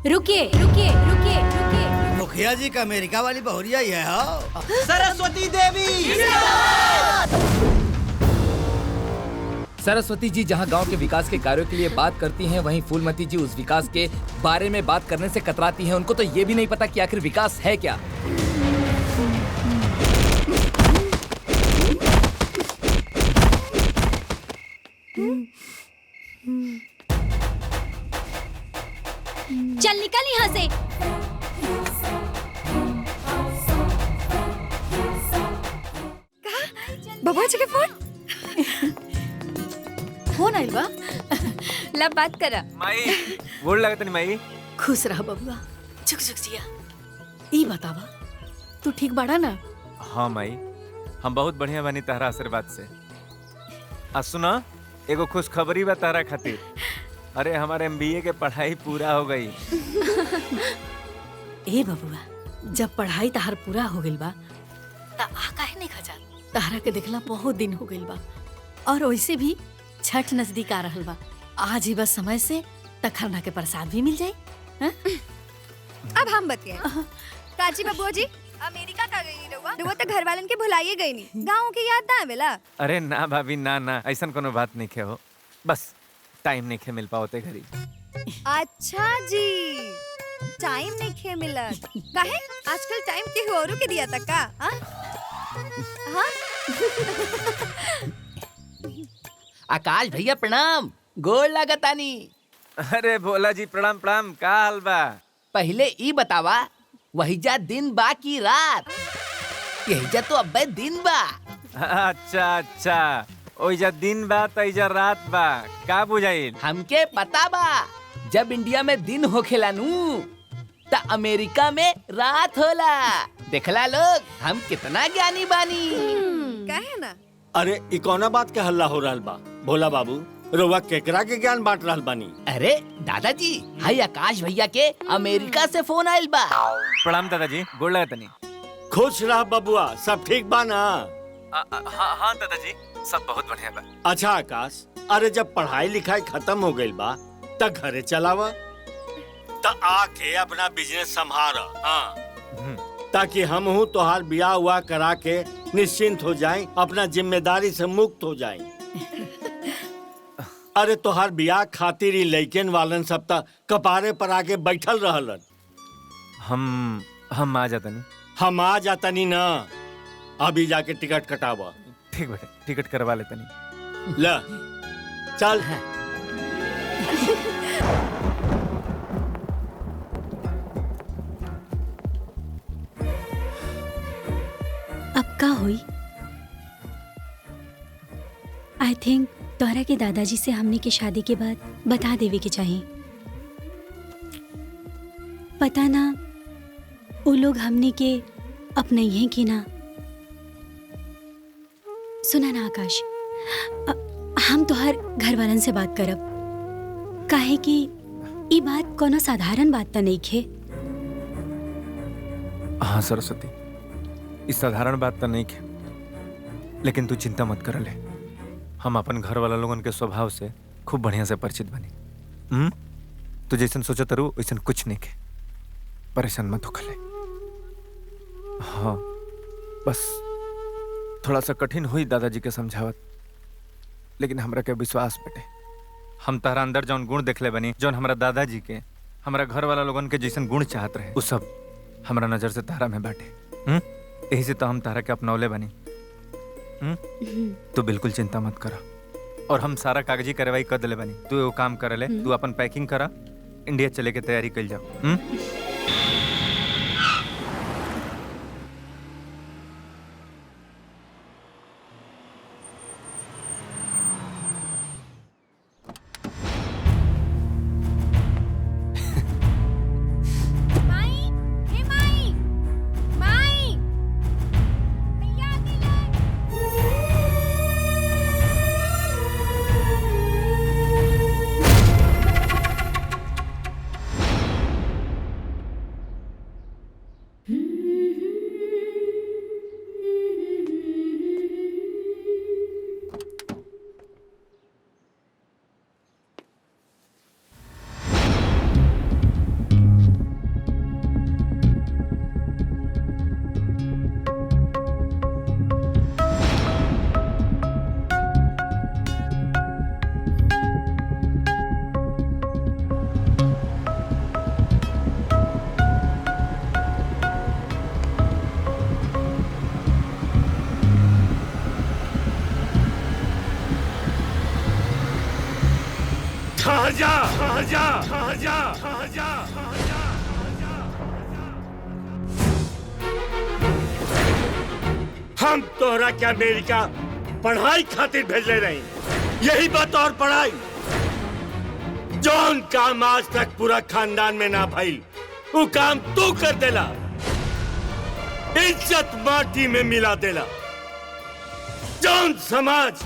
रुकिए रुकिए रुकिए रुकिए। मुखिया जी का अमेरिका वाली बहुरिया ये है। सरस्वती देवी। सरस्वती जी जहां गांव के विकास के कार्यों के लिए बात करती हैं, वहीं फूलमती जी उस विकास के बारे में बात करने से कतराती हैं। उनको तो ये भी नहीं पता कि आखिर विकास है क्या। चल निकल यहाँ से। बबुआ जी के फोन फोन आइल बा। लब बात करा। माई गोड़ लगत नहीं माई। खुश रह बबुआ, झुक झुक जिया। ई बतावा तू ठीक बाड़ा ना? हाँ माई, हम बहुत बढ़िया बनी तहरा आशीर्वाद से। आ सुना, एगो खुश खबरी बा तहरा खातिर। अरे हमारे MBA के पढ़ाई पूरा हो गई। ए बबुआ, जब पढ़ाई तहार पूरा हो गइल बा त आ काहे नहीं खजा? तहरा के देखला बहुत दिन हो गइल बा और वैसे भी छठ नजदीक आ रहल बा। आज ही बस समय से तखरना के प्रसाद भी मिल जाई। अब हम बतिए। काची बबुआ जी अमेरिका का गई रहुआ तो घर वालन के भुलाइए गई नहीं। गाँव के याद ना आवेला? अरे ना भाभी ना ना, ऐसा कोनो बात नहीं खे हो। बस टाइम नहीं खे मिल पाओते घरी। अच्छा जी, टाइम नहीं खे मिलत काहे? आजकल टाइम के औरों के दिया तक का? हाँ? आकाश भैया प्रणाम, गोड़ लागतानी। अरे भोला जी प्रणाम प्रणाम, का हाल बा? पहले ई बतावा, वहीजा दिन बा की रात? यहीजा तो अब्बे दिन बा। अच्छा अच्छा, ओइजा दिन बा तइजा रात बा, का बुझाइल? हमके पता बा, जब इंडिया में दिन होखेला नू त अमेरिका में रात होला। देखला लोग, हम कितना ज्ञानी बानी। काहे ना? अरे इ कौना बात के हल्ला हो रहल बा? भोला बाबू, रउआ केकरा के ज्ञान बांट रहल बानी? अरे दादाजी, हाई आकाश भैया के अमेरिका से फोन आइल बा। प्रणाम दादाजी, गोड़ लगतनी। खुश रह बबुआ, सब ठीक बा ना? हाँ हाँ दादाजी, सब बहुत बढ़िया बा। अच्छा आकाश, अरे जब पढ़ाई लिखाई खत्म हो गइल बा त घरे चलावा, त आके अपना बिजनेस संभार। हाँ, ताकि हम हूँ तोहार बियाह हुआ करा के निश्चिंत हो जाएं, अपना जिम्मेदारी से मुक्त हो जाएं। अरे तोहार बियाह खातिर ही लइकन वालन सब तक कपारे पर आके बैठल रहलन। हम आ जातनी। हम आ जातनी ना, अभी जाके टिकट कटावा। ठीक बेटे, टिकट करवा लेतनी। ले चल। अब का हुई? आई थिंक तोहरा के दादाजी से हमने के शादी के बाद बता देवे के चाहिए। पता ना वो लोग हमने के अपने हैं कि ना। सुना ना आकाश, हम तोहर घर वालन से बात करब, काहे कि ई बात कोनो साधारण बात तो नहीं खे। हाँ सरस्वती, इस साधारण बात तो नहीं खे, लेकिन तू चिंता मत कर ले। हम अपन घर वाला लोगन के स्वभाव से खूब बढ़िया से परिचित बनी। तू जैसन सोचत रहू वैसन कुछ नहीं के, परेशान मत होकर ले। हाँ बस थोड़ा सा कठिन हुई दादाजी के समझावत, लेकिन हमरा के विश्वास बेटे, हम तारा अंदर जौन गुण देखले बनी, जौन हमरा दादाजी के हमरा घर वाला लोगन के जैसन गुण चाहत रहे, वो सब हमरा नजर से तारा में बाटे। यही से तो हम तारा के अपनौले बनी। तू बिल्कुल चिंता मत करा, और हम सारा कागजी कार्रवाई कर दिले बनी। तू वो काम कर ले, तू अपन पैकिंग करा, इंडिया चले के तैयारी कर जाओ। आजा आजा आजा आजा आजा। हम तोहरा के अमेरिका पढ़ाई खातिर भेजले रही, यही बात और पढ़ाई जौन काम आज तक पूरा खानदान में ना भइल वो काम तू कर देला, इज्जत माटी में मिला देला। जौन समाज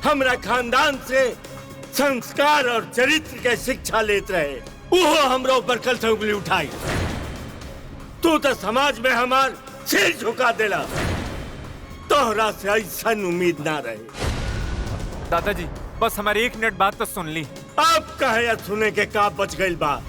हमरा खानदान से संस्कार और चरित्र के शिक्षा लेते रहे वो हमरा ऊपर कल से उंगली उठाई। तू तो समाज में हमार सिर झुका देला, तोहरा से ऐसा उम्मीद ना रहे। दादाजी बस हमारी 1 मिनट बात तो सुन ली। अब कहे सुने के का बच गई बात।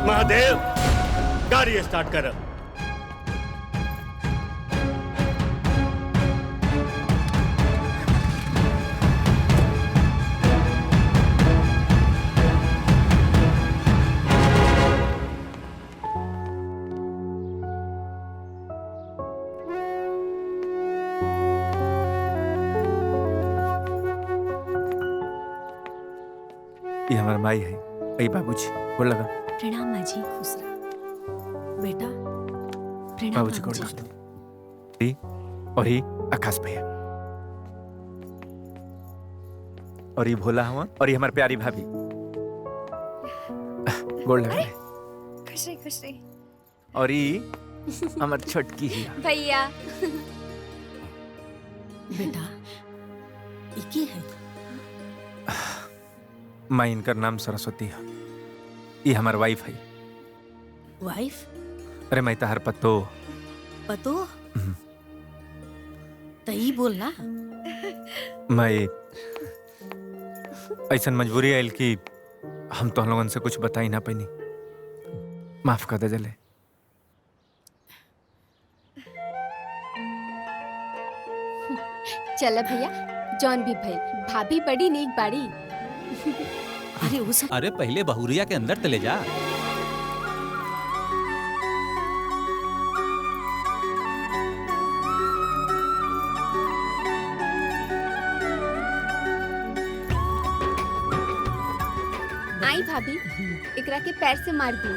महादेव गाड़ी स्टार्ट कर। ये हमारा माई है, आई बाबूजी बोल लगा। प्रणाम माँ जी। खुश रह बेटा। प्रणाम बाबूजी को बाबूजी। और ही आकाश भैया और ये भोला हवा और ये हमारी प्यारी भाभी गोल लगा। खुश रही खुश रही। और ये हमारी छोटकी ही भैया बेटा ये के है? माई, इनका नाम सरस्वती है, ये हमार वाइफ है। वाइफ? अरे मैं तहर पतो पतो तई बोलना। मैं ऐसा मजबूरी आयल कि हम तो लोगन से कुछ बता ही ना पैनी, माफ कर दे जले। चला भैया, जॉन भी भइल, भाभी बड़ी नीक बाड़ी। अरे वो सब अरे पहले बहुरिया के अंदर चले जा। आई भाभी, एकरा के पैर से मार दी।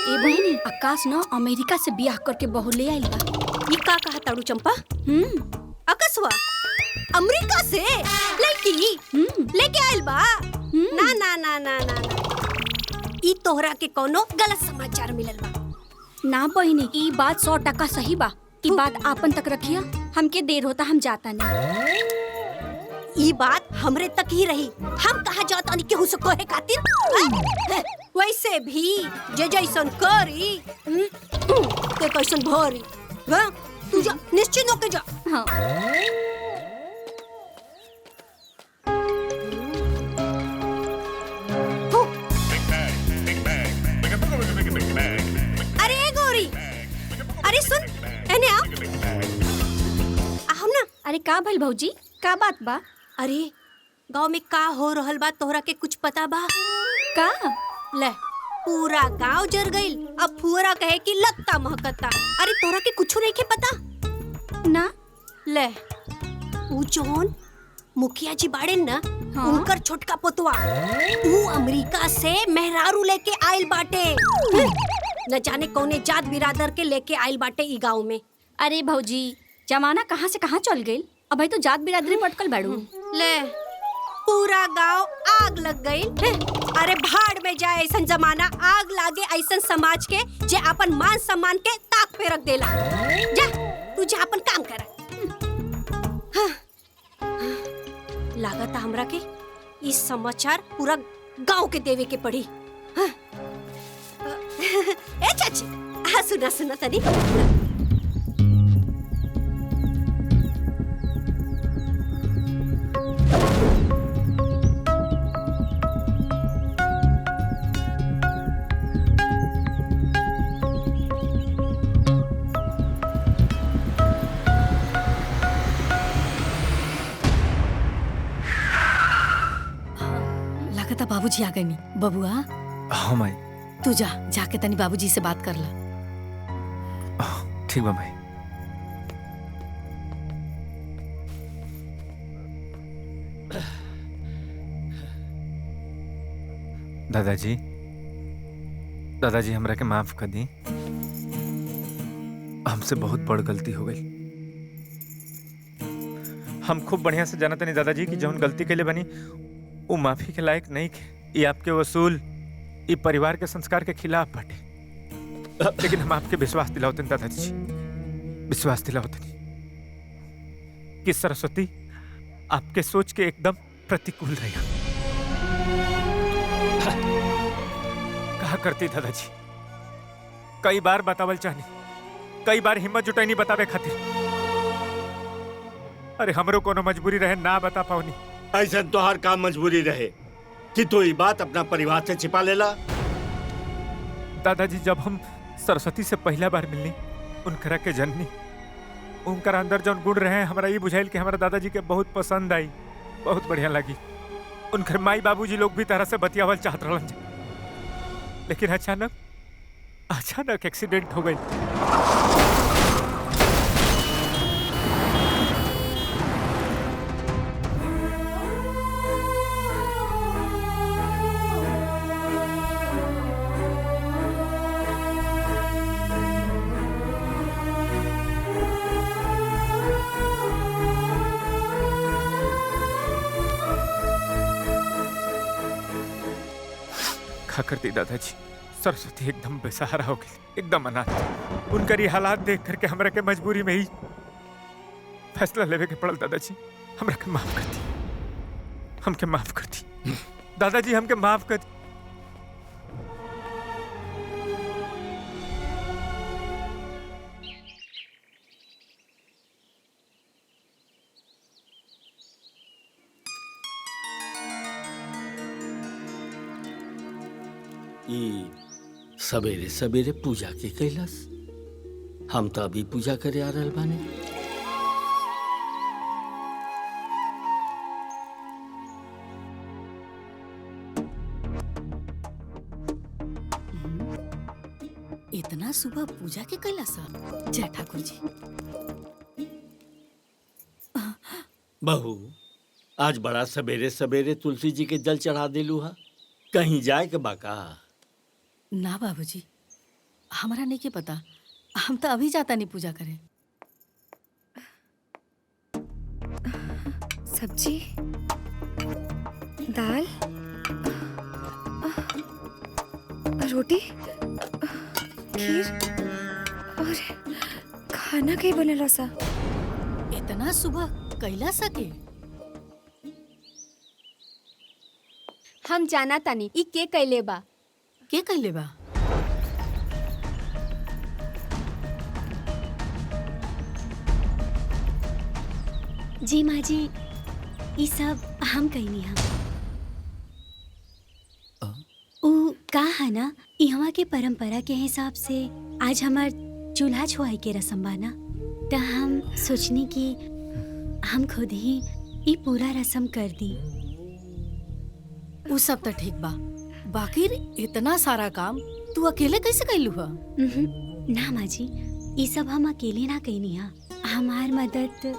ए बहनी, आकाश न अमेरिका से बियाह करके बहू ले आइल बा। ये का कहा ताड़ू चंपा? अकसवा अमेरिका से लड़की लेके आइल बा? ना ना ना ना ना ना, ई तोहरा के कोनो गलत समाचार मिलल बा। ना बहनी, ई बात 100% सही बा। ई बात आपन तक रखिया, हमके देर होता, हम जाता नहीं। ई बात हमरे तक ही रही, हम कहा जाता नहीं केहू से कहे खातिर। वैसे भी जे जैसन करी ते कैसन भरी। तू जा, निश्चिंत होके जा। हाँ। अरे गोरी, अरे सुन, एने आ। हम ना। अरे का भइल भौजी, का बात बा? अरे गांव में का हो रहल बा तोहरा के कुछ पता बा? का? ले पूरा गांव जर गइल, अब फुहरा कहे कि लत्ता महकता। अरे तोहरा के कुछ नहीं के पता ना। ले ऊ जौन मुखिया जी बाड़े ना, हाँ? उनकर छोटका पोतवा ऊ अमेरिका से मेहरारू लेके आइल बाटे। न जाने कौने जात बिरादर के लेके आइल बाटे ई गांव में। अरे भौजी, जमाना कहाँ से कहाँ चल गइल, अब भाई तो जात बिरादरी पटकल बाड़ू। ले पूरा गांव आग लग गई। अरे भाड़ में जाए ऐसा जमाना, आग लागे ऐसा समाज के जे अपन मान सम्मान के ताक पे रख देला। जा तू जा अपन काम कर। लागत हमरा के इस समाचार पूरा गांव के देवे के पड़ी। ए चाची, सुना सुना तनी। बाबूजी आ गए नी बबुआ। हाँ माई। तू जा, जाके तनी बाबूजी से बात कर ला। ठीक बा माई। दादाजी, दादाजी हमरा के माफ कर दी। हमसे बहुत बड़ गलती हो गई। हम खूब बढ़िया से जानते नहीं दादाजी कि जौन गलती के लिए बनी वो माफी के लायक नहीं के। ये आपके वसूल ये परिवार के संस्कार के खिलाफ बाटे। लेकिन हम आपके विश्वास दिलावते दादाजी, विश्वास दिलावते कि सरस्वती आपके सोच के एकदम प्रतिकूल रहेगा। कहा करती दादाजी, कई बार बतावल चाहनी, कई बार हिम्मत जुटाई बतावे खातिर। अरे हमरो कोनो मजबूरी रहे ना बता पाऊनी। ऐसा तोहार काम मजबूरी रहे कि तू ये बात अपना परिवार से छिपा लेला। दादाजी जब हम सरस्वती से पहला बार मिलनी, उनकरा के जननी, उनकर अंदर जौन गुण रहे हमरा ये बुझाइल कि हमारा दादाजी के बहुत पसंद आई, बहुत बढ़िया लगी। उनकर माई बाबूजी लोग भी तरह से बतियावल चाहत रहलन, लेकिन अचानक एक्सीडेंट हो गई। खा करती दादाजी, सरस्वती एकदम बेसहारा हो गई, एकदम अनाथ। उनकर ये हालात देख करके हमरा के मजबूरी में ही फैसला लेवे के पड़ल। दादाजी हमरा के माफ कर दी, हमके माफ कर दी दादाजी, हमके माफ कर दी। सवेरे सवेरे पूजा के कैलाश, हम तो अभी पूजा करे आ रहल बानी। इतना सुबह पूजा के कैला सर? जय ठाकुर जी। बहू, आज बड़ा सवेरे सवेरे तुलसी जी के जल चढ़ा दिलू हा। कहीं जाए के बाका? ना बाबूजी, हमरा नहीं के पता। हम तो अभी जाता नहीं पूजा करे। सब्जी, दाल, रोटी, खीर और खाना कहीं बनेला सा? इतना सुबह कैला सके? हम जाना तानी ई के कैले बा। के कैले बा? जी माँ जी, ये सब हम कहनी हम। ऊ का है ना, यहाँ के परंपरा के हिसाब से आज हमार चूल्हा छुआई के रस्म बाना, तो हम सोचनी कि हम खुद ही ये पूरा रस्म कर दी। वो सब तो ठीक बा, बाकी इतना सारा काम तू अकेले कैसे कैलू हा? ना माँ जी, ये सब हम अकेले ना कहनी हा। हमार मदद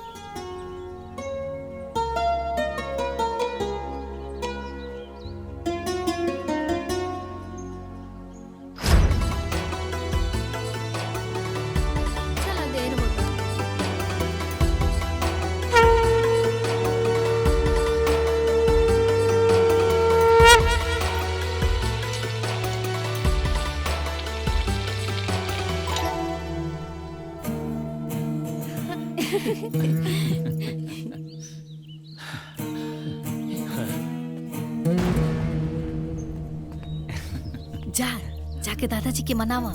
जाके दादाजी के मनावा।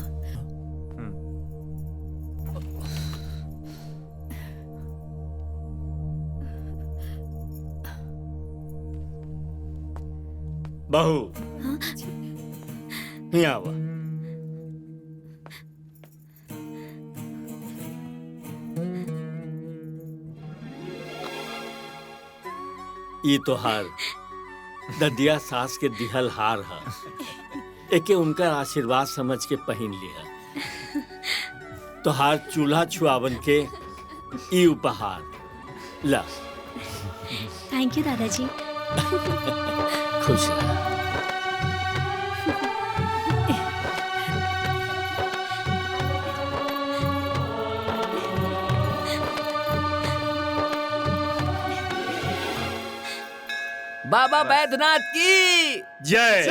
बहू, यहाँ आवा। ये तोहार ददिया सास के दिहल हार है, एके उनका आशीर्वाद समझ के पहन लिया। तोहार चूल्हा छुआवन के ई उपहार ला। थैंक यू दादाजी। खुश रह। बाबा बैद्यनाथ की जय।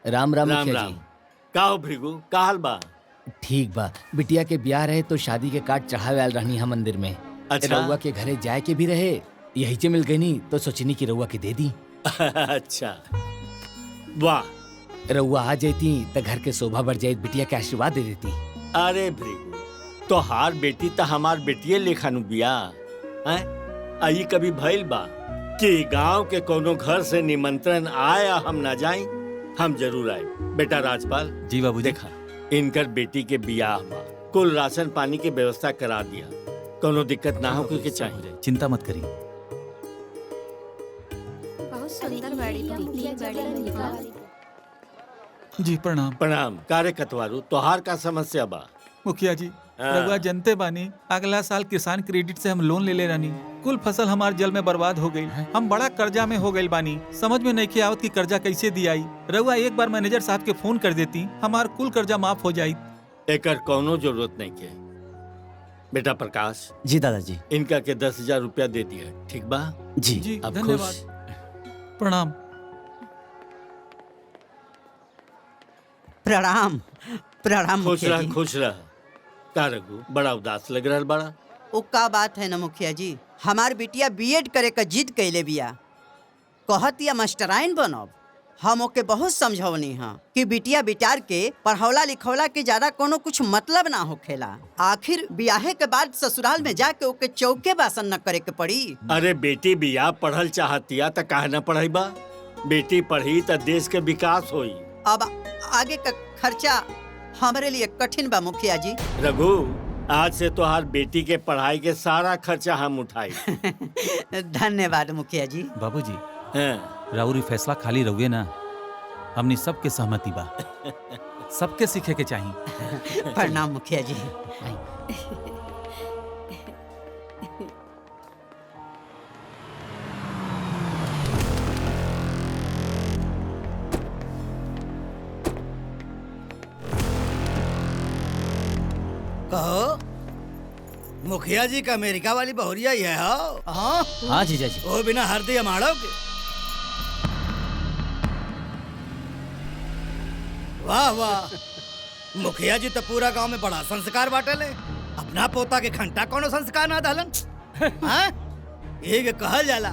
राम राम राम मुखिया राम। जी। का हो भृगु, का हाल बा? ठीक बा, बिटिया के ब्याह रहे तो शादी के कार्ड चढ़ावे आल रहनी हम मंदिर में। अच्छा। रउआ के घरे जाए के भी रहे, यही से मिल गई नी तो सोचनी की रउआ के दे दी। अच्छा, वाह। रउआ आ जाती तो घर के शोभा बढ़ जाये, बिटिया के आशीर्वाद दे देती। अरे भृगु, तोहार बेटी तो हमार बेटिए लेखानु बिया। आई कभी भइल बा कि गांव के कोनो घर से निमंत्रण आया हम ना जाई? हम जरूर आए। बेटा राजपाल जी बाबूजी। देखा, इनकर बेटी के बियाह बा, कुल राशन पानी की व्यवस्था करा दिया, कोनो दिक्कत ना हो के चाहिए। चिंता मत करिए। बहुत सुंदर बाड़ी जी प्रणाम। प्रणाम। कार्य कतवारू, तोहार का समस्या बा? मुखिया जी, रउआ जनते बानी अगला साल किसान क्रेडिट से हम लोन ले रानी। कुल फसल हमार जल में बर्बाद हो गई। हम बड़ा कर्जा में हो गई बानी, समझ में नहीं आवत कि कर्जा कैसे दियाई। रउआ एक बार मैनेजर साहब के फोन कर देती, हमार कुल कर्जा माफ हो जाई। एकर कोनो जरूरत नहीं के। बेटा प्रकाश। जी दादाजी। इनका के 10,000 रुपया दे दिया, ठीक बा? जी अब धन्यवाद। खुश। प्रणाम। प्रणाम प्रणाम खुश मुखिया रह, जी। खुश रह। का रघु, बड़ा उदास लग रहा बड़ा। ओ का बात है ना मुखिया जी, हमार बिटिया बीएड करे का जिद कैले बिया, कहत या मास्टराइन बनब। हम ओके बहुत समझौनी हाँ कि बिटिया बिटार के पढ़ौला लिखौला के ज्यादा कोनो कुछ मतलब ना होखेला। आखिर बियाहे के बाद ससुराल में जाके ओके चौके बासन न करे के पड़ी। अरे बेटी बिया पढ़ल चाहतिया त काहे न पढ़ाई बा? बेटी पढ़ी त देश के विकास होई। अब आगे का खर्चा हमारे लिए कठिन बा मुखिया जी। रघु, आज से तोहार बेटी के पढ़ाई के सारा खर्चा हम उठाई। धन्यवाद मुखिया जी। बाबूजी, हाँ। राउरी फैसला खाली रहुए ना, हमनी सबके सहमति बा। सबके सीखे के चाहिए। प्रणाम मुखिया जी। कहो, मुखिया जी का अमेरिका वाली बहुरिया ये है? हाँ हाँ जीजा जी। वो बिना हरदी अमाड़ो के। वाह वाह, मुखिया जी तो पूरा गांव में बड़ा संस्कार बांटले। अपना पोता के घंटा कोनो संस्कार ना डालन। हाँ? ये कहल जाला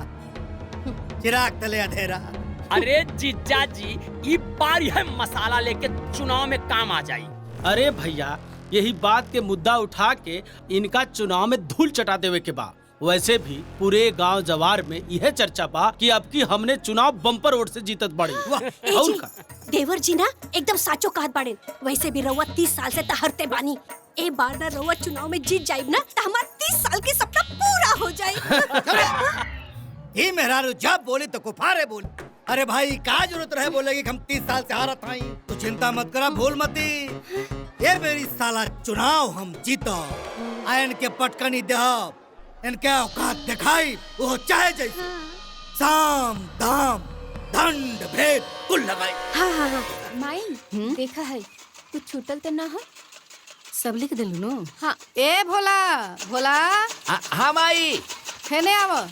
चिराग तले अधेरा। अरे जीजा जी, ई बार यह मसाला लेके चुनाव में काम आ जाई। अरे भैया, यही बात के मुद्दा उठा के इनका चुनाव में धूल चटा देवे के बा। वैसे भी पूरे गांव जवार में यह चर्चा बा कि अब की हमने चुनाव बम्पर वोट से जीतत बड़ी। और का? देवर जी ना एकदम साचो कहत बाड़े। वैसे भी रउआ 30 साल से तहरते बानी। ए बार ना रउआ चुनाव में जीत जाइब ना त हमार 30 साल के सपना पूरा हो जाई। ही मेहरारू जब बोली तो कुफारे बोली। अरे भाई, का जरूरत रहे बोलेगी कि हम 30 साल से हारत हई। तू चिंता मत करा, भूल मती। ये मेरी साला चुनाव हम जीतो, आयन के पटकनी देहब, इनके औकात दिखाई, वो चाहे जैसे साम दाम दंड भेद कुल लगाई। हाँ। माई देखा है, कुछ छूटल तो ना हो? सब लिख दिलू नो। हाँ। ए भोला भोला। हाँ माई। खेने आव।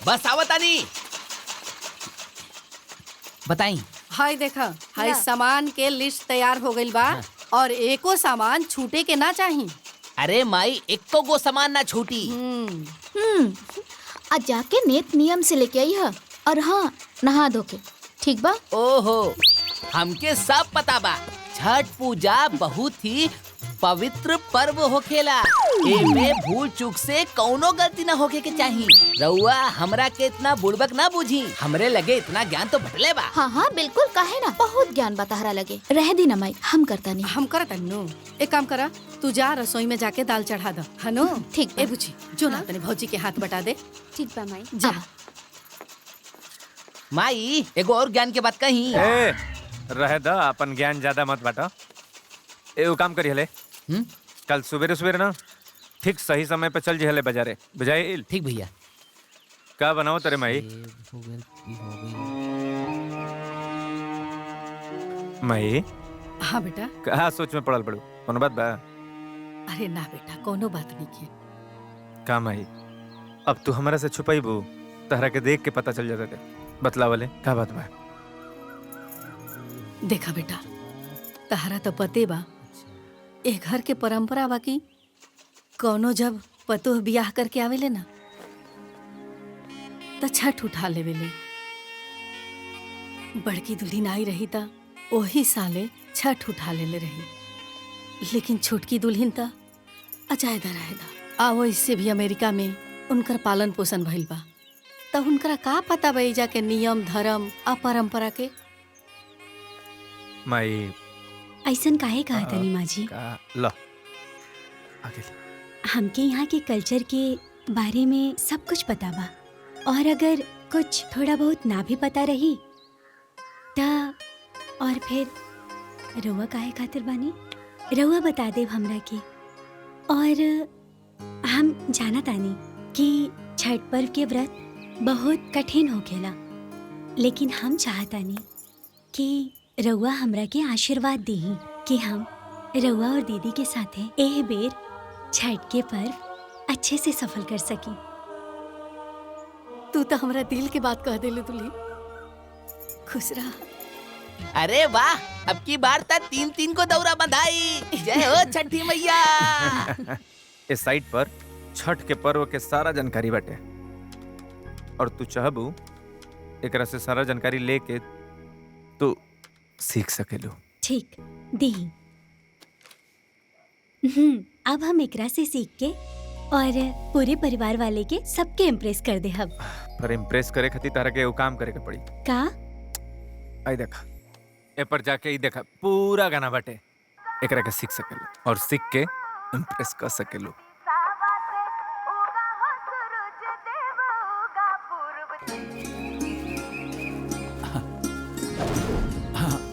बस आवतानी। बताई। हाय देखा, हाय सामान के लिस्ट तैयार हो गइल बा। और एको सामान छूटे के ना चाहिए। अरे माई, एक तो गो सामान ना छूटी। आज जाके नेत नियम से लेके आई है। और हाँ, नहा धो के, ठीक बा? ओहो, हमके सब पता बा। छठ पूजा बहुत ही पवित्र पर्व होखेला। एमे भूल चूक से कौनो गलती ना होके के चाहिए। रउआ हमरा के इतना बुड़बक ना बुझी, हमरे लगे इतना ज्ञान तो बटले बा। हाँ हाँ बिल्कुल, काहे ना, बहुत ज्ञान बताहरा लगे। रह दी ना माई, हम करता नहीं। हम करता नो। एक काम करा, तू जा रसोई में जाके दाल चढ़ा दो, हनो? ठीक। ए बुची, जो ना तने भौजी के हाथ बटा दे। ठीक बा माई। जा। माई एगो और ज्ञान के बात कही। ए, रह द, अपन ज्ञान ज्यादा मत बांटा। एगो काम करी हले, कल सुबेरे सुबेरे ना ठीक सही समय पे चल जी हले बाजारे, बुझाइल? ठीक भैया। का बनाओ तेरे माई? माई हाँ बेटा। कहा सोच में पड़ल पड़ू, कोनो बात बा? अरे ना बेटा, कोनो बात नहीं की। का माई, अब तू हमरा से छुपाईबू, तहरा के देख के पता चल जाता थे। बतलावले का बात बा? देखा बेटा, तहरा तो पते बा, ए घर के परंपरा बा कि कौनो जब पतोह बियाह करके आवेले ना त छठ उठा लेवेले। बड़की दुल्हन आई रही त ओही साले छठ उठा लेले रही, लेकिन छोटकी दुल्हन त अजायदा रहेदा। आ वैसे भी अमेरिका में उनकर पालन पोषण भइल बा, त उनकरा का पता बा एजा के नियम धर्म आ परंपरा के। माई ऐसन काहे कहा तनी माँ जी? लो आगे। हमके यहाँ के कल्चर के बारे में सब कुछ पता बा, और अगर कुछ थोड़ा बहुत ना भी पता रही ता और फिर रउआ काहे खातिर बानी, रउआ बता देव हमरा के। और हम जाना तानी कि छठ पर्व के व्रत बहुत कठिन होखेला, लेकिन हम चाहतानी कि रउआ हमरा के आशीर्वाद दीही कि हम रउआ और दीदी के साथे एह बेर छठ के पर्व अच्छे से सफल कर सकी। तू तो हमरा दिल के बात कह देले दुल्ही। खुश रहा। अरे वाह, अब की बार तक 3-3 को दौरा बंधाई। जय हो छठी मैया। इस साइट पर छठ के पर्व के सारा जानकारी बाटे, और तू चाहबू एकरा से सारा जानकारी लेके तू सीख सकेलू। ठीक दी। अब हम एकरा से सीख के और पूरे परिवार वाले के सबके इम्प्रेस कर दे। हम पर इम्प्रेस करे खातिर तारा के एगो काम करे के पड़ी। का? आई देखा, ए पर जाके ई देखा पूरा गाना बाटे, एकरा के सीख सकेलू और सीख के इम्प्रेस कर सकेलू।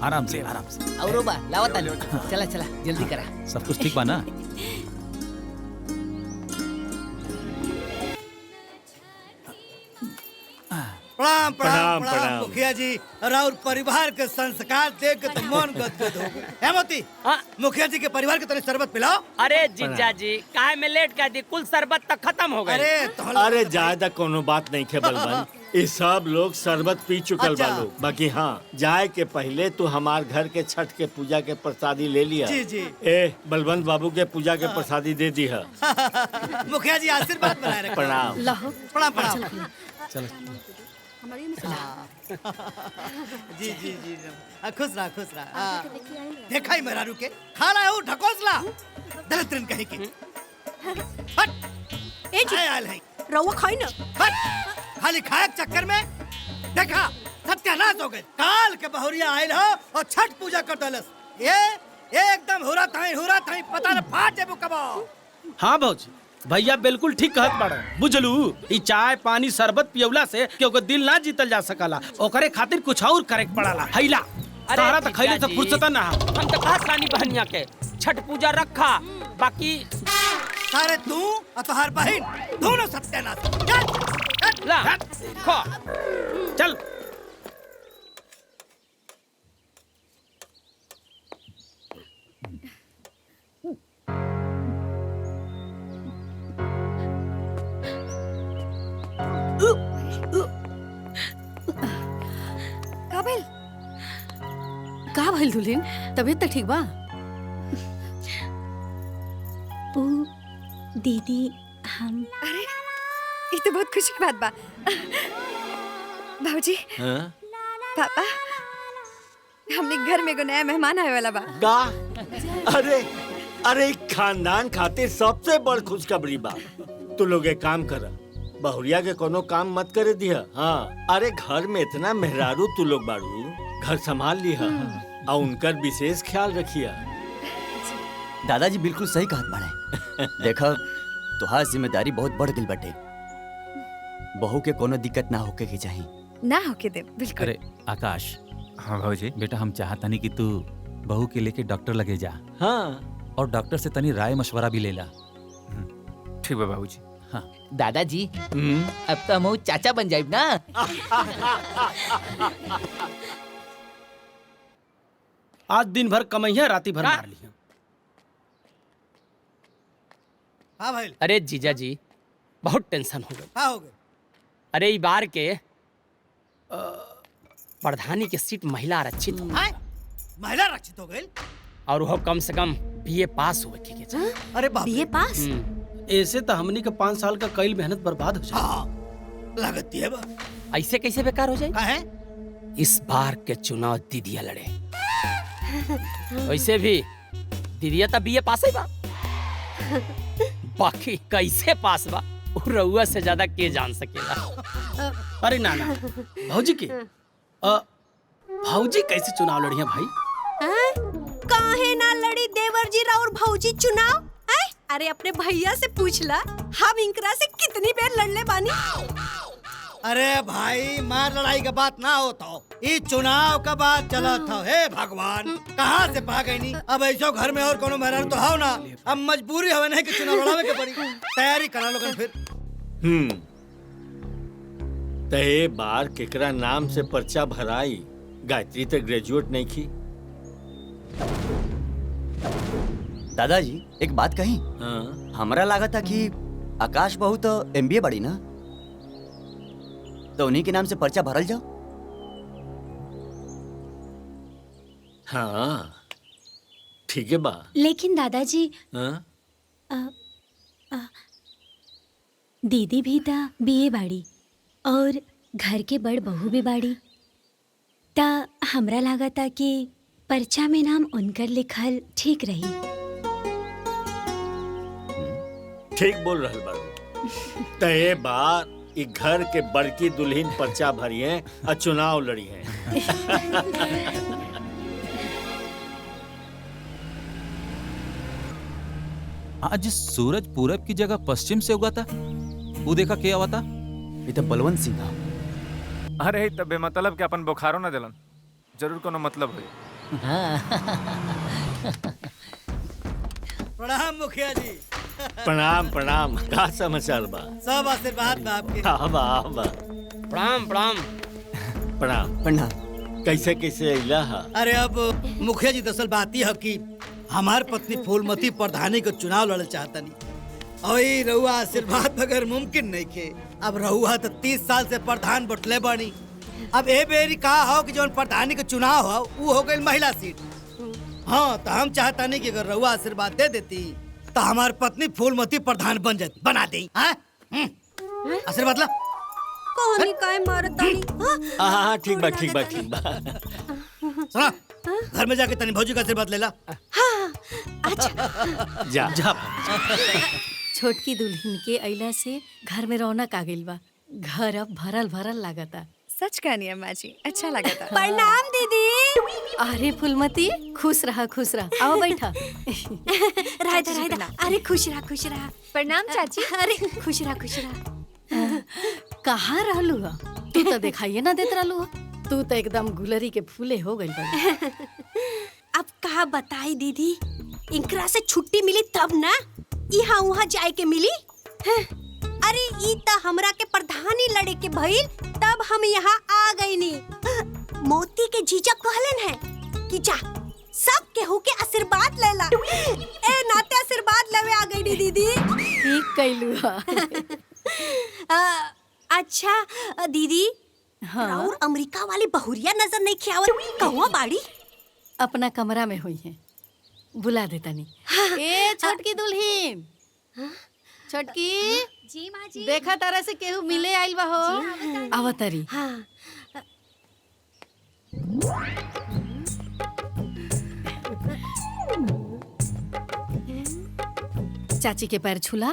आराम से आराम से। औरो बा लावता लो। चला चला जल्दी करा। सब कुछ ठीक बा ना? प्रणाम प्रणाम प्रणाम, प्रणाम प्रणाम। मुखिया जी, और परिवार के संस्कार देख के तो मन गदगद हो गए। हेमंती, मुखिया जी के परिवार के तने शरबत पिलाओ। अरे जीजा जी, काहे में लेट कर दी, कुल शरबत तक खत्म हो गए। अरे ज्यादा कोनो बात नहीं खे बलबन, ये सब लोग शरबत पी चुकल बा लोग। बाकी हाँ, जाए के पहले तू हमार घर के छठ के पूजा के प्रसादी ले लिया। जी जी। ए बलवंत बाबू के पूजा के प्रसादी दे दी है। मुखिया जी आशीर्वाद बनाए रखें। प्रणाम। लाहो। प्रणाम प्रणाम। चलो जी जी जी, खुश रहा खुश रहा। देखा ही मेरा रुके खाना है वो ढकोसला दलित ट्रेन कहीं की। हट ए जी, आयल है रउआ खाई ना। हट, खाली खाए के चक्कर में देखा सत्यानाश हो गए। काल के बहुरिया आयल हो और छठ पूजा कर दलस। ये एकदम हुरा थाई पता न फाट जेबू कबो। हाँ भाजी, भैया बिल्कुल ठीक कहत बाड़ा। बुझलू, ई चाय पानी शरबत पियवला से क्योंकि दिल ना जीतल जा सकला, ओकरे खातिर कुछ और करे के पड़ाला। हैला सारा तो खैले से फुर्सत ना। हम तो कहत रानी बहनिया के छठ पूजा रखा, बाकी सारे तू और तुम्हार बहन दोनों सत्यानाश। चल ला खो चल। का भइल दुल्हन, तबीयत तो ठीक बा? ओ दीदी, हम अरे ये तो बहुत खुशी की बात बा। बाबूजी, पापा, हमने घर में एगो नया मेहमान आए वाला बा। का? अरे अरे ई खानदान खातिर सबसे बड़ खुशखबरी बा। तू लोग एक काम कर, बहुरिया के कोनो काम मत करे दिया। हाँ, अरे घर में इतना मेहरारू तू लोग बाड़ू, घर संभाल लिया और उनकर विशेष ख्याल रखिया। दादाजी बिल्कुल सही कहत बाड़े। देखा तुहार जिम्मेदारी बहुत बढ़ गई बटे। बहू के कोनो दिक्कत ना होके के चाहिए। ना होके दे बिल्कुल। अरे आकाश। हाँ भाजी। बेटा हम चाहता नहीं कि तू बहू के लेके डॉक्टर लगे जा। हाँ। और डॉक्टर से तनी राय मशवरा भी ले ला। ठीक है बाबूजी। हाँ। दादाजी अब तो हम चाचा बन जाए ना। आज दिन भर कमैया राती भर मार लिया। हाँ भाई। अरे जीजा जी बहुत टेंशन हो गई। हाँ हो गए। अरे ई बार के प्रधानी के सीट महिला आरक्षित हो। महिला आरक्षित हो गई और वो कम से कम बीए पास हुए के चाहिए। अरे बाप बीए पास? ऐसे तो हमनी के 5 साल का कईल मेहनत बर्बाद हो जाए। लगती है बा। ऐसे कैसे बेकार हो जाए? है? इस बार के चुनाव दीदिया लड़े। वैसे भी दीदिया तो बीए पास है बा, बाकी कैसे पास बा रउआ से ज्यादा के जान सकेला। अरे ना ना भौजी के भौजी कैसे चुनाव लड़ी है भाई? काहे ना लड़ी देवर जी राउर भौजी चुनाव? अरे अपने भैया से पूछला, हम इनकरा से कितनी बार लड़ले बानी। अरे भाई मार लड़ाई का बात ना हो तो ये चुनाव का बात चला था। हे भगवान कहाँ से पा गई नी। अब ऐसा घर में और कोनो मेहरान तो हो ना। अब मजबूरी हवे नहीं कि चुनाव लड़ावे के पड़ी। तैयारी करा लो फिर। ते बार केकरा नाम से पर्चा भराई? गायत्री तो ग्रेजुएट नहीं की। दादाजी एक बात कही। हाँ? हमरा लगा था कि आकाश बहू तो एमबीए बड़ी ना, तो उन्हीं के नाम से पर्चा भरल जाओ। हाँ ठीक है बा। लेकिन दादाजी हाँ? दीदी भी ता बीए बाड़ी और घर के बड़ बहू भी बाड़ी, ता हमरा लगा था कि पर्चा में नाम उनकर लिखल ठीक रही। ठीक बोल रहल बारू। ते बार ई घर के बड़की दुल्हन पर्चा भरिए और चुनाव लड़ी है। आज सूरज पूरब की जगह पश्चिम से उगा था, वो देखा क्या हुआ था? ये तो बलवंत सिंह था। अरे तब बेमतलब के अपन बुखारो ना दिलन, जरूर कोनो मतलब है। प्रणाम मुखिया जी। प्रणाम प्रणाम। का समाचार बा? सब आशीर्वाद बा आपके। प्रणाम प्रणाम प्रणाम प्रणाम। कैसे कैसे अइला हा? अरे अब मुखिया जी दरअसल बात यह है कि हमार पत्नी फूलमती प्रधानी को चुनाव लड़ना चाहता नहीं और ये रहुआ आशीर्वाद बगैर मुमकिन नहीं के। अब रहुआ तो 30 साल से प्रधान बटले बनी। अब ए बेरी कहा हो कि जो प्रधानी के चुनाव हो वो हो गई महिला सीट। हाँ तो हम चाहता नहीं कि अगर रहुआ आशीर्वाद दे देती तो हमारी पत्नी फूलमती प्रधान बन जाती। बना दे आशीर्वाद ला। कौन काय मारता नहीं? हाँ ठीक बा ठीक बा ठीक बा। सुना घर में जाके तनी भौजी का आशीर्वाद ले ला। हाँ, अच्छा। जा जा। छोटकी दुल्हन के अइला से घर में रौनक आ गइल बा। घर अब भरल भरल लागता। सच कहनी अम्मा जी, अच्छा लगा था। प्रणाम दीदी। अरे फूलमती खुश रहा खुश रहा। आओ बैठा। राधा अरे खुश रहा। प्रणाम चाची। अरे खुश रहा। कहाँ रहलू हा? तू तो दिखाइए ना देत रहलू हा। तू तो एकदम गुलरी के फूले हो गई बड़ी। अब कहा बताई दीदी, इनकरा से छुट्टी मिली तब ना यहाँ वहाँ जाए के मिली। अरे ई त हमरा के प्रधानी लड़े के भइल तब हम यहाँ आ गई नी। मोती के जीजा कहलन है कि जा सब केहू के आशीर्वाद ले ला। ए नाते आशीर्वाद लेवे आ गई नी दीदी। ठीक कैलू हा। अच्छा दीदी, हाँ? और अमेरिका वाली बहुरिया नजर नहीं खियावत कहवा बाड़ी? अपना कमरा में हुई है, बुला देता नहीं। ए छोटकी दुल्हन, छोटकी जी माँ जी। देखा तारा से केहू मिले आइल बा हो। आवतरी। हाँ। चाची के पैर छूला।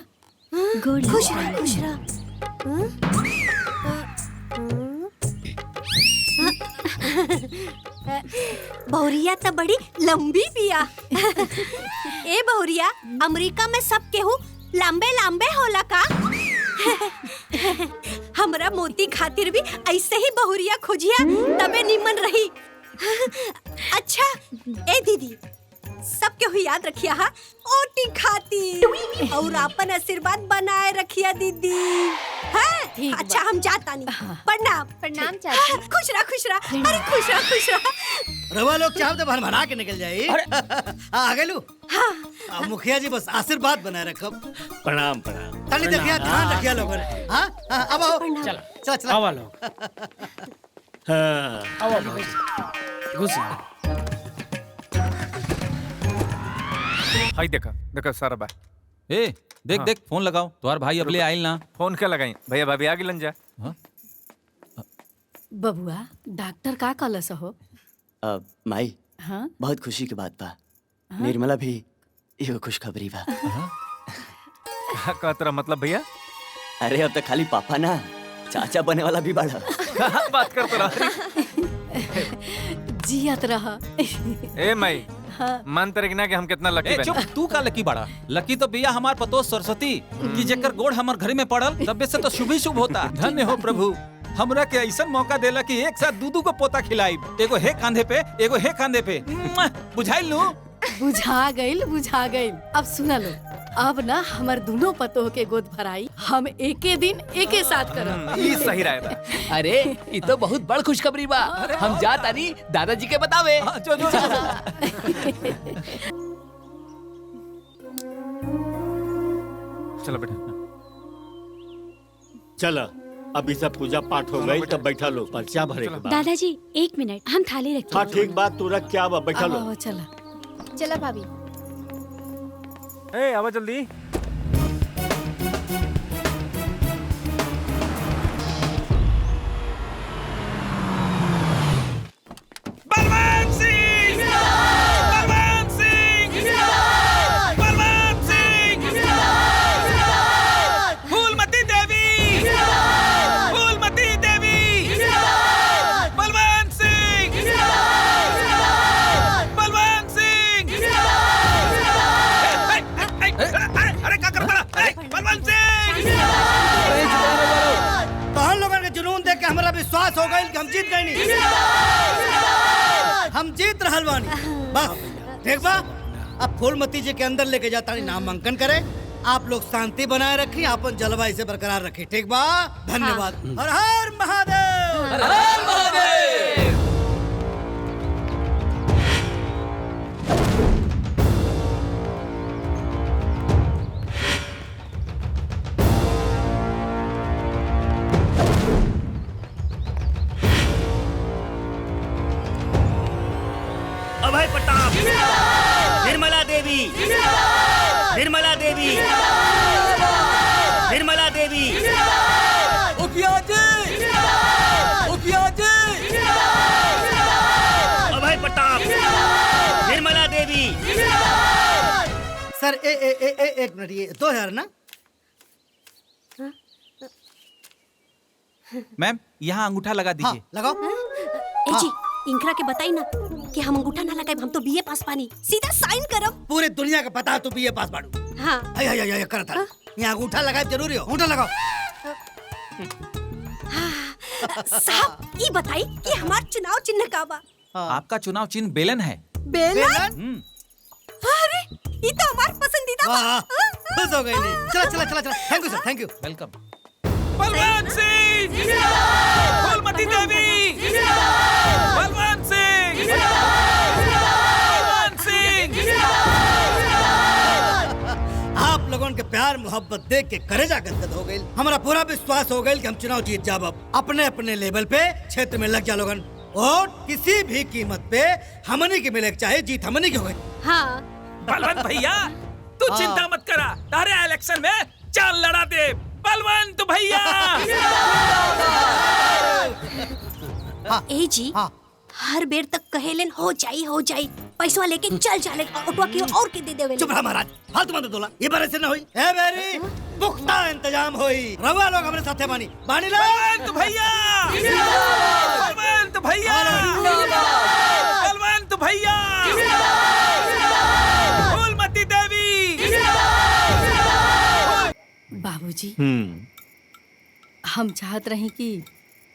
गुड खुश रह खुश रह। बहुरिया तो बड़ी लंबी पिया। ए बहुरिया, अमेरिका में सब केहू लंबे लंबे होला का? हमरा मोती खातिर भी ऐसे ही बहुरिया खोजिया तबे निमन रही। अच्छा ए दीदी, सब केहू याद रखिया हा ओटी खाती और अपन आशीर्वाद बनाए रखिया दीदी। हाँ? अच्छा हम जाता नहीं। प्रणाम। प्रणाम चाची। खुश रह खुश रह। अरे खुश रह खुश रह। रवा लोग चाहते तो भन भना के निकल जाई। आ गेलू। हाँ। मुखिया जी बस आशीर्वाद बनाए रखब। प्रणाम प्रणाम। तनी देखिया, ध्यान रखिया लोगन। हाँ अब आओ। चला चला चला। आवा लोग। हाँ। आवा घुसी। हाय देखा देखा सारा बा। ए देख देख फोन लगाओ, तुम्हार भाई अबले आइल ना। फोन क्या लगाई भैया भाभी आ गिलन जा। बबुआ डॉक्टर का कलस हो? माई हाँ? बहुत खुशी की बात बा। निर्मला भी एगो खुशखबरी बा। का तेरा मतलब भैया? अरे अब तो खाली पापा ना, चाचा बने वाला भी बड़ा। बात करते रहा। जियत रहा। ए माई, मान तरे ना कि हम कितना लकी चुप, तू का लकी बड़ा? लकी तो भैया हमार पतो सरस्वती कि जेकर गोड़ हमार घर में पड़ल तबे से तो शुभ ही शुभ होता। धन्य हो प्रभु, हमरा के ऐसा मौका देला कि एक साथ दूधू को पोता खिलाई। एगो हे कांधे पे, एगो हे कांधे पे। बुझाइल नु? बुझा गइल बुझा गइल। अब सुना लो, अब ना हमार दोनों पतोह के गोद भराई हम एके दिन एके साथ करब। ये सही रहेगा। अरे ये तो बहुत बड़ खुशखबरी बा। हम जा तानी दादाजी के बतावे। जो जो चलो बेटा। चलो अभी सब पूजा पाठ हो गई, तब बैठा लो पर्चा भरे के बाद। दादाजी 1 मिनट, हम थाली रखते हाँ ठीक बात, तू रख क्या बा, बैठा लो। चला चला भाभी। ए आवा जल्दी। बलवंत सिंह! बलवंत सिंह! बलवंत सिंह! फूलमती देवी! फूलमती देवी! बलवंत सिंह! बलवंत सिंह! अरे क्या कर रहा है? बलवंत सिंह! तो हम लोगों के जुनून देख के हमारा विश्वास हो गई कि हम जीत गए नहीं। हम जीत रहल बानी। बस ठीक बा, अब फूलमती जी के अंदर लेके जाता नामांकन करे। आप लोग शांति बनाए रखी, अपन जलवा इसे बरकरार रखी। ठीक बा, धन्यवाद। हर हर महादेव। हर हर महादेव। अभय प्रताप, निर्मला देवी, निर्मला देवी, निर्मला देवी, मुखिया जी, मुखिया जी, अभय प्रताप, निर्मला देवी। सर एक मिनट, ये 2000 ना? मैम यहाँ अंगूठा लगा दीजिए। लगाओ। ए जी, इनकरा के बताई ना कि हम अंगूठा ना लगाए, हम तो बीए पास पानी, सीधा साइन करब। पूरे दुनिया का पता है तू बीए पास बाड़ू। हाँ। आय कर था। यहाँ अंगूठा लगाए जरूरी हो, अंगूठा लगाओ। साहब ये बताई कि हमार चुनाव चिन्ह का बा? आपका चुनाव चिन्ह बेलन है। बेलन? अरे ये तो हमार पसंदीदा बा। खुश हो गई। चला। Thank you sir, thank you. Welcome. Balwant Singh! Phoolmati Devi! Balwant Singh! Balwant Singh! आप लोगों के प्यार मोहब्बत देख के करेजा गदगद हो गई। हमारा पूरा विश्वास हो गई कि हम चुनाव जीत जाब। अब अपने अपने लेवल पे क्षेत्र में लग जा लोगन, और किसी भी कीमत पे हमनी के मिले चाहे जीत हमनी की हो गई। हाँ। बलवंत भैया तू चिंता मत करा, तारे इलेक्शन में चाल लड़ा दे। बलवंत भैया! ए जी, हर बेर तक कहेलन हो जाई पैसा लेके चल जाले ऑटो की और के दे देवे। चुप रहा महाराज, फालतू मत बोला। ये बार ऐसे ना होई। ए बेरी पुख्ता इंतजाम होई। रवा लोग हमरे साथे बानी लो। बलवंत भैया, बलवंत भैया, बलवंत भैया, फूलमती देवी। बाबूजी, हम चाहत रही कि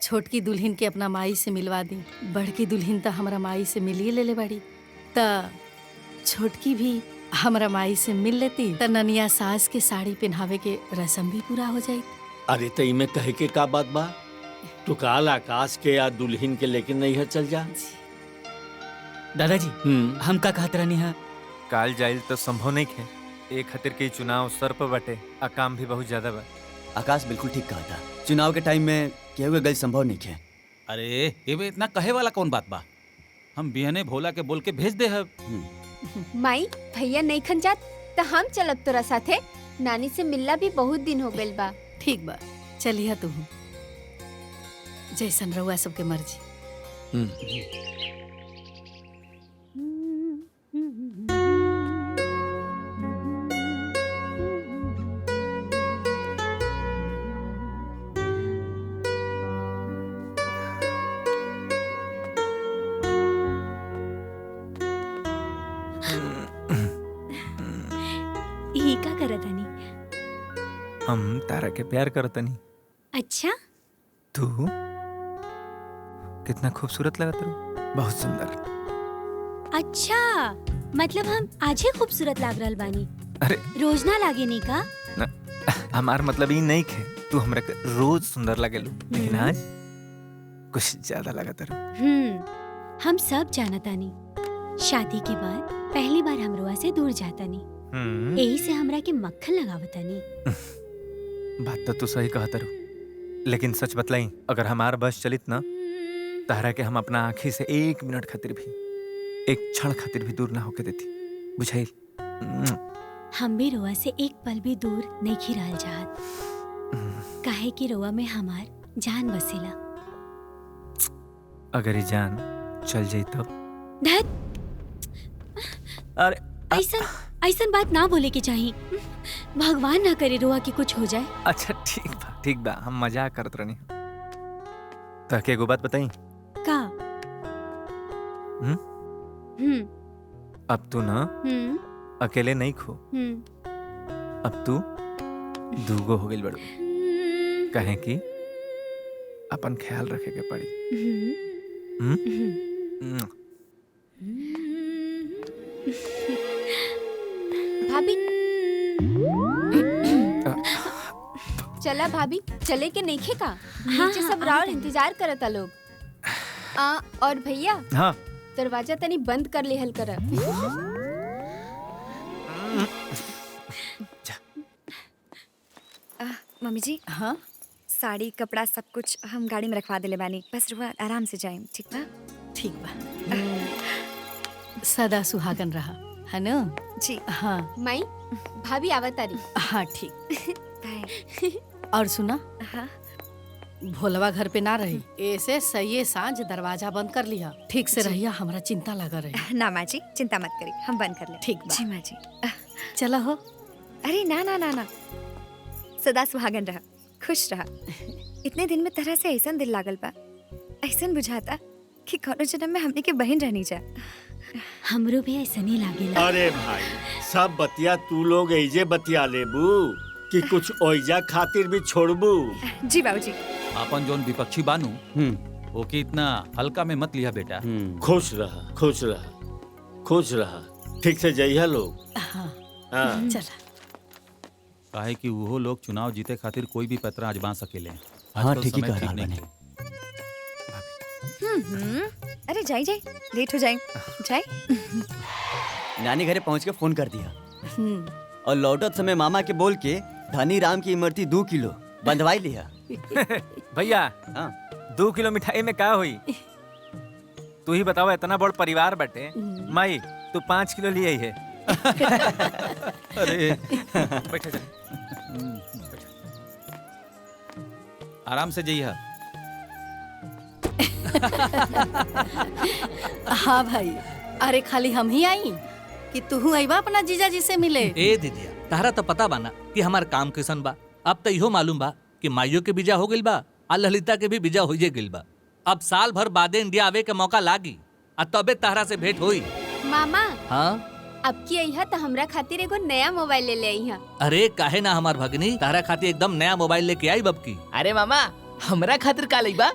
छोटकी दुल्हन के अपना माई से मिलवा दी। बड़की दुल्हन तो हमारा माई से मिलिए ले बाड़ी, त छोटकी भी हमारा माई से मिल लेती त ननिया सास के साड़ी पहनावे के रस्म भी पूरा हो जाई। अरे तो इमे कहे के का बात बा? तू काल आकाश के या दुल्हन के लेकिन नहीं है चल जा। दादाजी हम का कहत रहनी है? काल जाइल तो संभव नहीं है। एक खातिर के चुनाव सर पर बटे आ काम भी बहुत ज्यादा बा। आकाश बिल्कुल ठीक कहा था। चुनाव के टाइम में केहू के गल संभव नहीं है। अरे ये में इतना कहे वाला कौन बात बा? हम बिहने भोला के बोल के भेज दे हब। माई भैया नहीं खन जात तो हम चलब तोरा साथे। नानी से मिलना भी बहुत दिन हो गइल बा। ठीक बा, चलिए तू जैसन रहुआ सबके मर्जी। ये का करत हनी? हम तारा के प्यार करतनी। अच्छा, तू कितना खूबसूरत लगत रहो, बहुत सुंदर। अच्छा मतलब हम आज ही खूबसूरत लाग रहल बानी, अरे रोज ना लागे नी का? न, हमार मतलब ये नहीं है तू हमरा के रोज सुंदर लगेलू, लेकिन आज कुछ ज्यादा लगत रहो। हम सब जानतानी शादी के बाद पहली बार हम रुआ से दूर जातानी, यही से हमरा के मक्खन लगावतानी। बात तो तू सही कहत रहो, लेकिन सच बतलाई अगर हमार बस चलित ना तारा के हम अपना आँखी से 1 मिनट खातिर भी, एक क्षण खातिर भी दूर ना होके देती, बुझाई? हम भी रुआ से एक पल भी दूर नहीं खिराल चाहत, काहे कि रुआ में हमार जान बसेला। अगर ये जान चल जाई तो? धत, अरे ऐसन बात ना बोले के चाहिए। भगवान ना करे रुआ की कुछ हो जाए। अच्छा ठीक बा हम मजाक करत रहनी। ताकि एगो बात बताई का? अब तू ना अकेले नहीं खो, अब तू दूगो हो गई बड़ो, कहे कि अपन ख्याल रखे के पड़ी। भाभी चला भाभी, चले के नहीं खे का? नीचे सब राउर इंतजार करता लोग। और भैया हाँ दरवाजा तनी बंद कर ले हल कर। मम्मी जी, हाँ साड़ी कपड़ा सब कुछ हम गाड़ी में रखवा देले बानी, बस रुआ आराम से जाएं, ठीक बा? ठीक बा। सदा सुहागन रहा, है ना? जी हाँ। माई भाभी आवतारी। हाँ ठीक। और सुना, हाँ भोलवा घर पे ना रही, ऐसे सही सांझ दरवाजा बंद कर लिया। ठीक से रहिया, हमारा चिंता लगा रही। ना माँ जी चिंता मत करी, हम बंद कर ले। ठीक बा। जी माँ जी। चला हो। अरे ना ना ना ना, सदा सुहागन रहा, खुश रहा। इतने दिन में तरह से ऐसा दिल लागल बा, ऐसा बुझाता कि कौनो जन्म में हमने के बहन रहनी जा। हमरो भी ऐसा नहीं लागेला। अरे भाई सब बतिया तू लोग ऐजे बतिया लेबू कि कुछ ओइजा खातिर भी छोड़बू। जी बाबूजी। अपन जोन विपक्षी बानू ओके इतना हल्का में मत लिया बेटा। खुश रहा खुश रहा खुश रहा, ठीक से जइहा लोग। हाँ। चला। काहे कि वो लोग चुनाव जीते खातिर कोई भी पत्र आजमा सकेले। हाँ ठीक ही कह रहा है। अरे जाई जाई, लेट हो जाए जाए। नानी घरे पहुंच के फोन कर दिया और लौटत समय मामा के बोल के धनी राम की इमरती 2 किलो बंधवाई लिया। भैया 2 किलो मिठाई में का हुई? तू ही बताओ, इतना बड़ परिवार बटे, माई तू 5 किलो लिए है। अरे बैठे जा। आराम से जइहा। हाँ भाई, अरे खाली हम ही आई कि तू अइबा अपना जीजा जी से मिले। ए दीदिया, तारा तो पता बा ना कि हमार काम कैसन बा। अब तो इहो मालूम बा कि माइयो के बीजा हो गइल बा और ललिता के भी बीजा होइए गइल बा। अब साल भर बादे इंडिया आवे के मौका लागी और तबे तारा से भेंट होई। मामा, हाँ अब की अइहा तो हमरा खातिर एगो नया मोबाइल ले ले अइहा। अरे काहे ना हमार भगनी, तारा खातिर एकदम नया मोबाइल लेके आई बबकी। अरे मामा, हमरा खातिर का लइबा?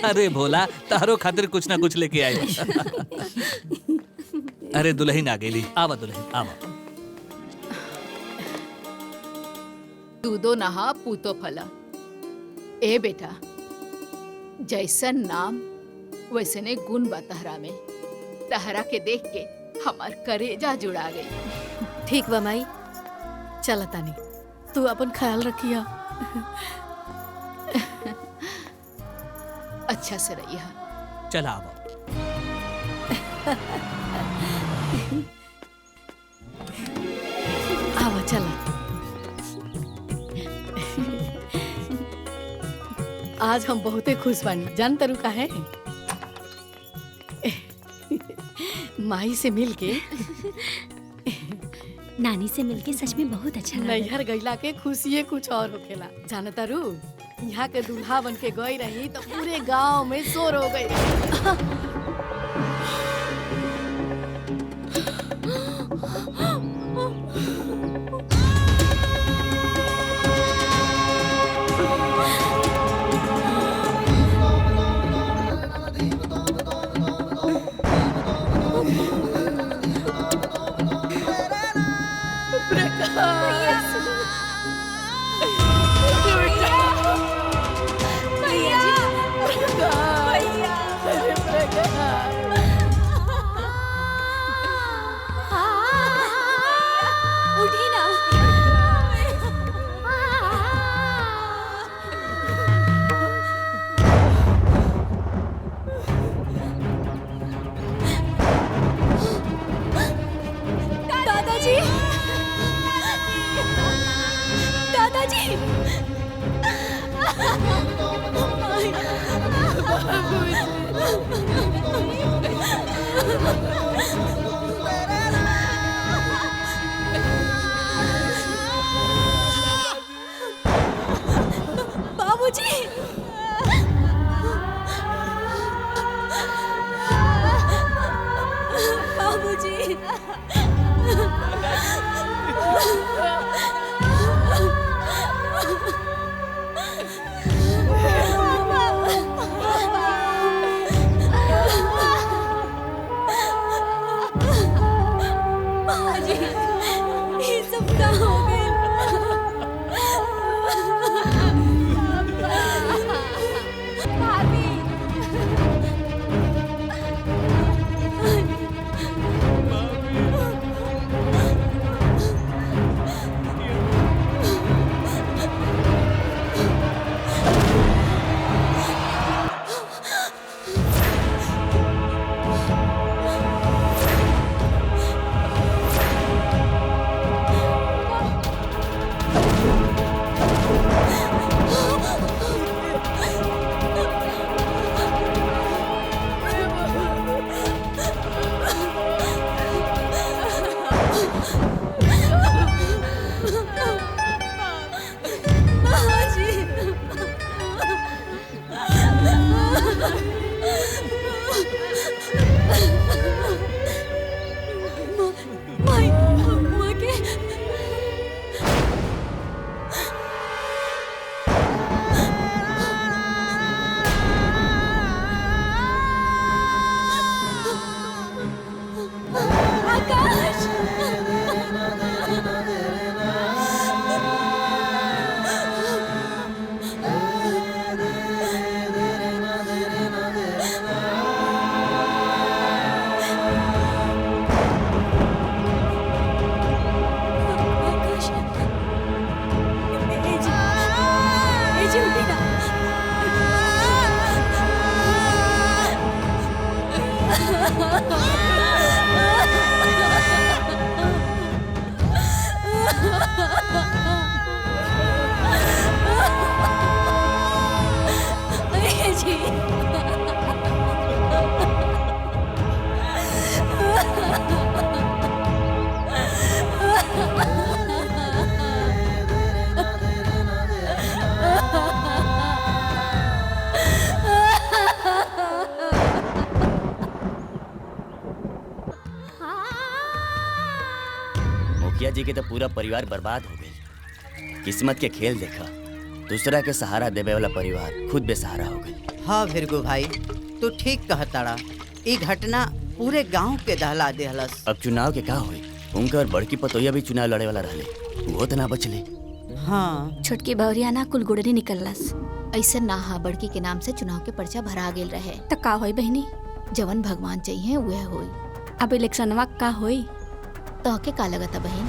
अरे भोला, तारो खातिर कुछ ना कुछ लेके आई। अरे दुल्हन आ गेली, आवा दुल्हन आवा। दूधो नहा पूतो फला। ए बेटा, जैसन नाम वैसने गुण बा तहरा में। तहरा के देख के हमार करेजा जुड़ा गई। ठीक बा माई, चल तानी, तू अपन ख्याल रखिया। अच्छा से रहिया। चल आवा। आवा चला। आज हम बहुते खुश बानी, जान तरू का है? माई से मिल के नानी से मिलके सच में बहुत अच्छा लगा। नैहर गईला के खुशिये कुछ और होखेला। जान तारू, यहाँ के दूल्हा बन के गई रही तो पूरे गांव में शोर हो गई। उठी ना। दादाजी, दादाजी, बाबूजी, बाबूजी, बाबूजी, ये सब क्या हो गए? भाभी, मुखिया जी के तो पूरा परिवार बर्बाद हो गई। किस्मत के खेल देखा, दूसरा के सहारा देवे वाला परिवार खुद बेसहारा हो गई। हाँ भीरगु भाई, तू ठीक कहताड़ा। ई घटना पूरे गांव के दहला देहलस। अब चुनाव के का होई? उनकर बड़की पतोया भी चुनाव लड़े वाला रहले, वो तो ना बचले। हाँ, छोटकी बहुरिया ना कुल गुड़नी निकललस। ऐसे ना हा बड़की के नाम से चुनाव के पर्चा भरा गेल रहे। त का होई बहनी? जवन भगवान चाहिए वह होई। अब इलेक्शनवा का होई? तो के का लगता बहन?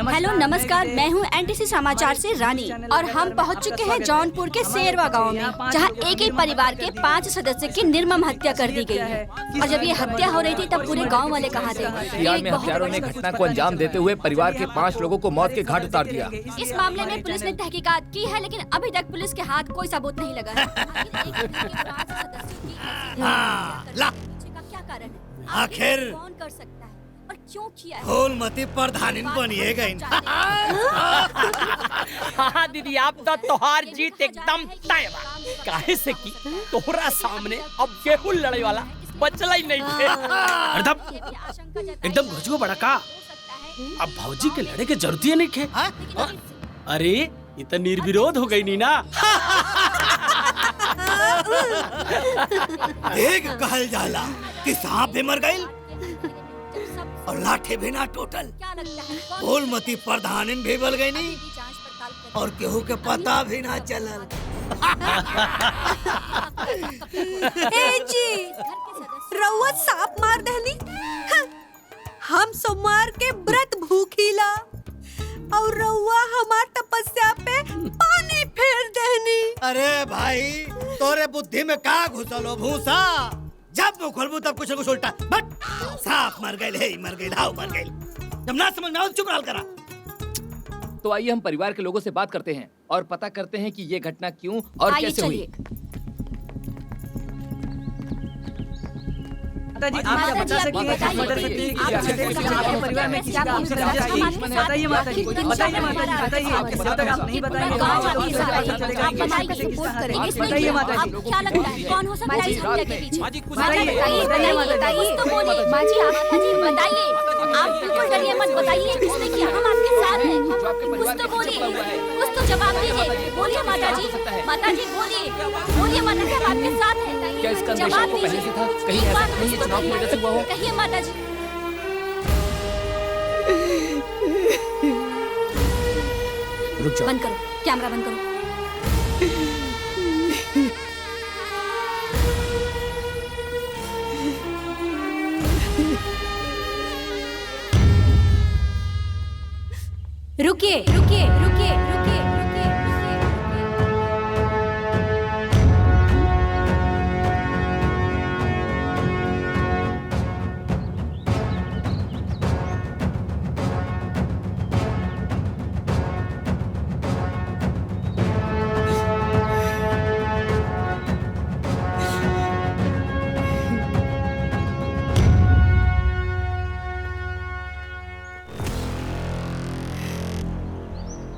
हेलो नमस्कार, मैं हूँ एनटीसी समाचार से रानी और हम पहुँच चुके हैं जौनपुर के शेरवा गांव में, जहाँ एक ही परिवार के 5 सदस्य की निर्मम हत्या कर दी गई है। और जब ये हत्या हो रही थी तब पूरे गांव वाले कहा थे बिहार में हत्यारों ने घटना को अंजाम देते हुए परिवार के 5 लोगों को मौत के घाट उतार दिया। इस मामले में पुलिस ने तहकीकात की है, लेकिन अभी तक पुलिस के हाथ कोई सबूत नहीं लगा है। क्या कारण है? आखिर कौन कर सकता है और क्यों किया है? फूलमती प्रधानिन बनिए गई। हाँ दीदी, आप तो तोहार जीत एकदम तय बा। काहे से कि तोहरा सामने अब केहू लड़े वाला बचला ही नहीं थे। एकदम घुसगो बड़ा का। अब भौजी के लड़े के जरूरत ही नहीं थे। अरे ये तो निर्विरोध हो गई नी ना। एक कहल जाला कि सांप भी मर गई और लाठी भी ना टूटल। फूलमती प्रधानिन भी बल गई नहीं और केहू के पता भी ना चलल। ए जी, रउआ सांप मार दहनी। हम सोमवार के व्रत भूखीला और रउआ हमार तपस्या पे पानी फेर दहनी। अरे भाई, तोरे बुद्धि में का घुसल हो भूसा? जब मुँह खोलबू तब कुछ न कुछ उल्टा। बट सांप मर गए, हे मर गए, हाउ मर गए। जब ना समझ में आओ चुप रह करा। तो आइए हम परिवार के लोगों से बात करते हैं और पता करते हैं कि ये घटना क्यों और कैसे हुई। माताजी, आप क्या बता सकती हैं? आपके परिवार में किसी का आपसे रंजिश थी? बताइए माताजी, बताइए माताजी, बताइए। जब तक आप नहीं बताएंगे तो बताइए माताजी। क्या लगता है कौन हो सकता है इस हत्या के पीछे? बताइए माताजी। कुछ तो बोलिए माजी, आप बताइए। आप बिल्कुल डरिए मत, बताइए किसने किया। हम आपके साथ हैं। कुछ तो बोलिए, कुछ तो जवाब दीजिए। बोलिए माताजी, माताजी बोलिए, बोलिए माताजी, हम आपके साथ हैं। क्या इसका अंदेशा आपको पहले से था? कहीं ऐसा नहीं है चुनाव की वजह से हुआ हो? कहिए माताजी। रुक जाओ। बंद करो, कैमरा बंद करो। रुकिए रुकिए रुकिए रुकिए रुकिए।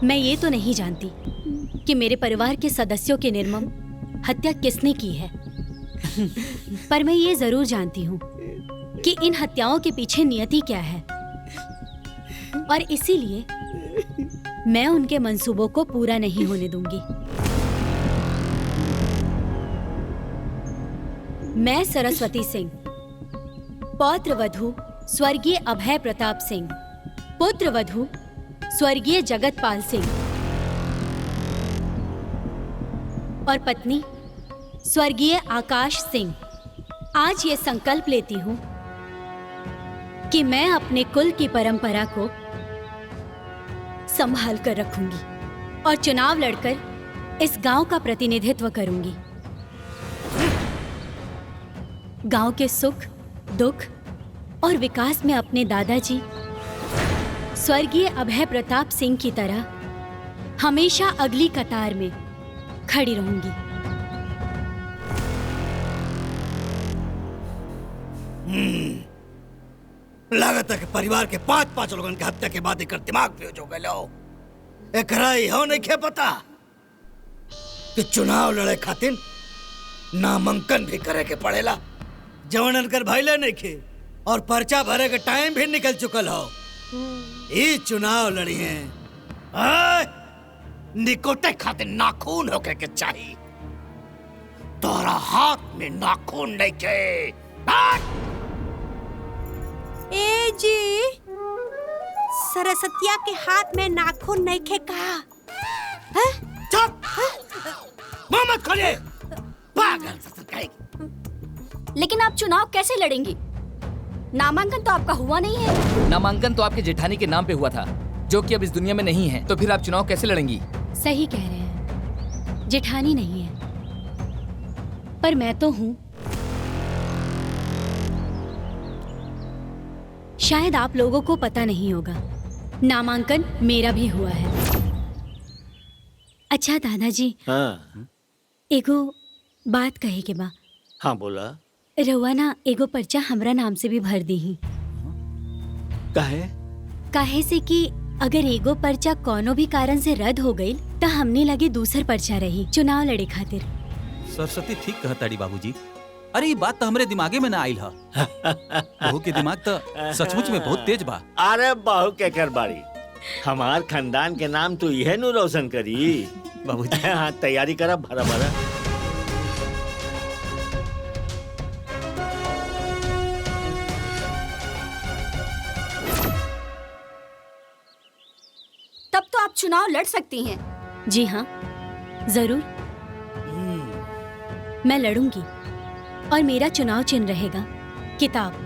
मैं ये तो नहीं जानती कि मेरे परिवार के सदस्यों की निर्मम हत्या किसने की है, पर मैं ये जरूर जानती हूँ कि इन हत्याओं के पीछे नियति क्या है, और इसीलिए मैं उनके मंसूबों को पूरा नहीं होने दूंगी। मैं सरस्वती सिंह, पौत्र वधू स्वर्गीय अभय प्रताप सिंह, पुत्र वधू स्वर्गीय जगतपाल सिंह और पत्नी स्वर्गीय आकाश सिंह, आज ये संकल्प लेती हूँ कि मैं अपने कुल की परंपरा को संभाल कर रखूंगी और चुनाव लड़कर इस गांव का प्रतिनिधित्व करूंगी। गांव के सुख, दुख और विकास में अपने दादाजी स्वर्गीय अभय प्रताप सिंह की तरह हमेशा अगली कतार में खड़ी रहूंगी। लागत है कि परिवार के 5-5 लोगों की हत्या के बाद एकर दिमाग बेहोश हो गए। एकरा इहो नहीं पता कि चुनाव लड़े खातिर नामांकन भी करे के पड़ेला। जवन अनकर भइले नइखे और पर्चा भरे के टाइम भी निकल चुकल हो। ये चुनाव लड़ी हैं। निकोटे खातिर नाखून होके के चाहिए। तोरा हाथ में नाखून नहीं के। ए जी, सरस्वतिया के हाथ में नाखून नहीं खे का? चुप! मुंह मत खोलिए। पागल ससुरकाई। लेकिन आप चुनाव कैसे लड़ेंगी? नामांकन तो आपका हुआ नहीं है। नामांकन तो आपके जेठानी के नाम पे हुआ था, जो कि अब इस दुनिया में नहीं है। तो फिर आप चुनाव कैसे लड़ेंगी? सही कह रहे हैं, जेठानी नहीं है, पर मैं तो हूं। शायद आप लोगों को पता नहीं होगा, नामांकन मेरा भी हुआ है। अच्छा दादाजी, हाँ एगो बात कहे के बा। हाँ बोला। रउआ ना एगो पर्चा हमरा नाम से भी भर दी ही। काहे से कि अगर एगो पर्चा कोनो भी कारण से रद्द हो गई तो हमने लगे दूसर पर्चा रही चुनाव लड़े खातिर। सरस्वती ठीक कहताड़ी बाबूजी। अरे ये बात तो हमरे दिमागे में ना आइल हा। बहू के दिमाग तो सचमुच में बहुत तेज बा। अरे बहू के कर बारी, हमार खानदान के नाम तो यह नु रोशन करी। बाबूजी हाँ तैयारी करा भरा भरा। तब तो आप चुनाव लड़ सकती हैं। जी हाँ, जरूर मैं लड़ूंगी और मेरा चुनाव चिन्ह रहेगा किताब।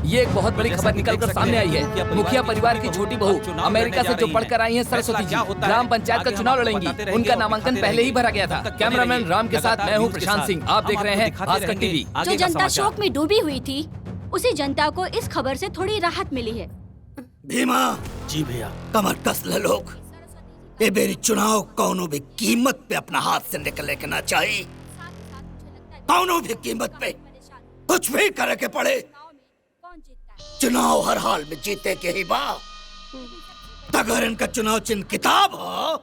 ये एक बहुत बड़ी खबर निकलकर सामने आई है। मुखिया परिवार की छोटी बहू अमेरिका से जो पढ़कर आई हैं सरस्वती जी, ग्राम पंचायत का चुनाव लड़ेंगी। उनका नामांकन पहले ही भरा गया था। कैमरामैन राम के साथ मैं हूँ प्रशांत सिंह। आप देख रहे हैं भास्कर टीवी। जो जनता शोक में डूबी हुई थी, उसी जनता को इस खबर से थोड़ी राहत मिली है। भीमा जी भैया, कमर कस ले लोग। ये बेरी चुनाव कौनो भी कीमत पे अपना हाथ से निकले के ना चाहिए। कौनो भी कीमत पे कुछ भी करे के पड़े, चुनाव हर हाल में जीते के ही बा। अगर इनका चुनाव चिन्ह किताब हो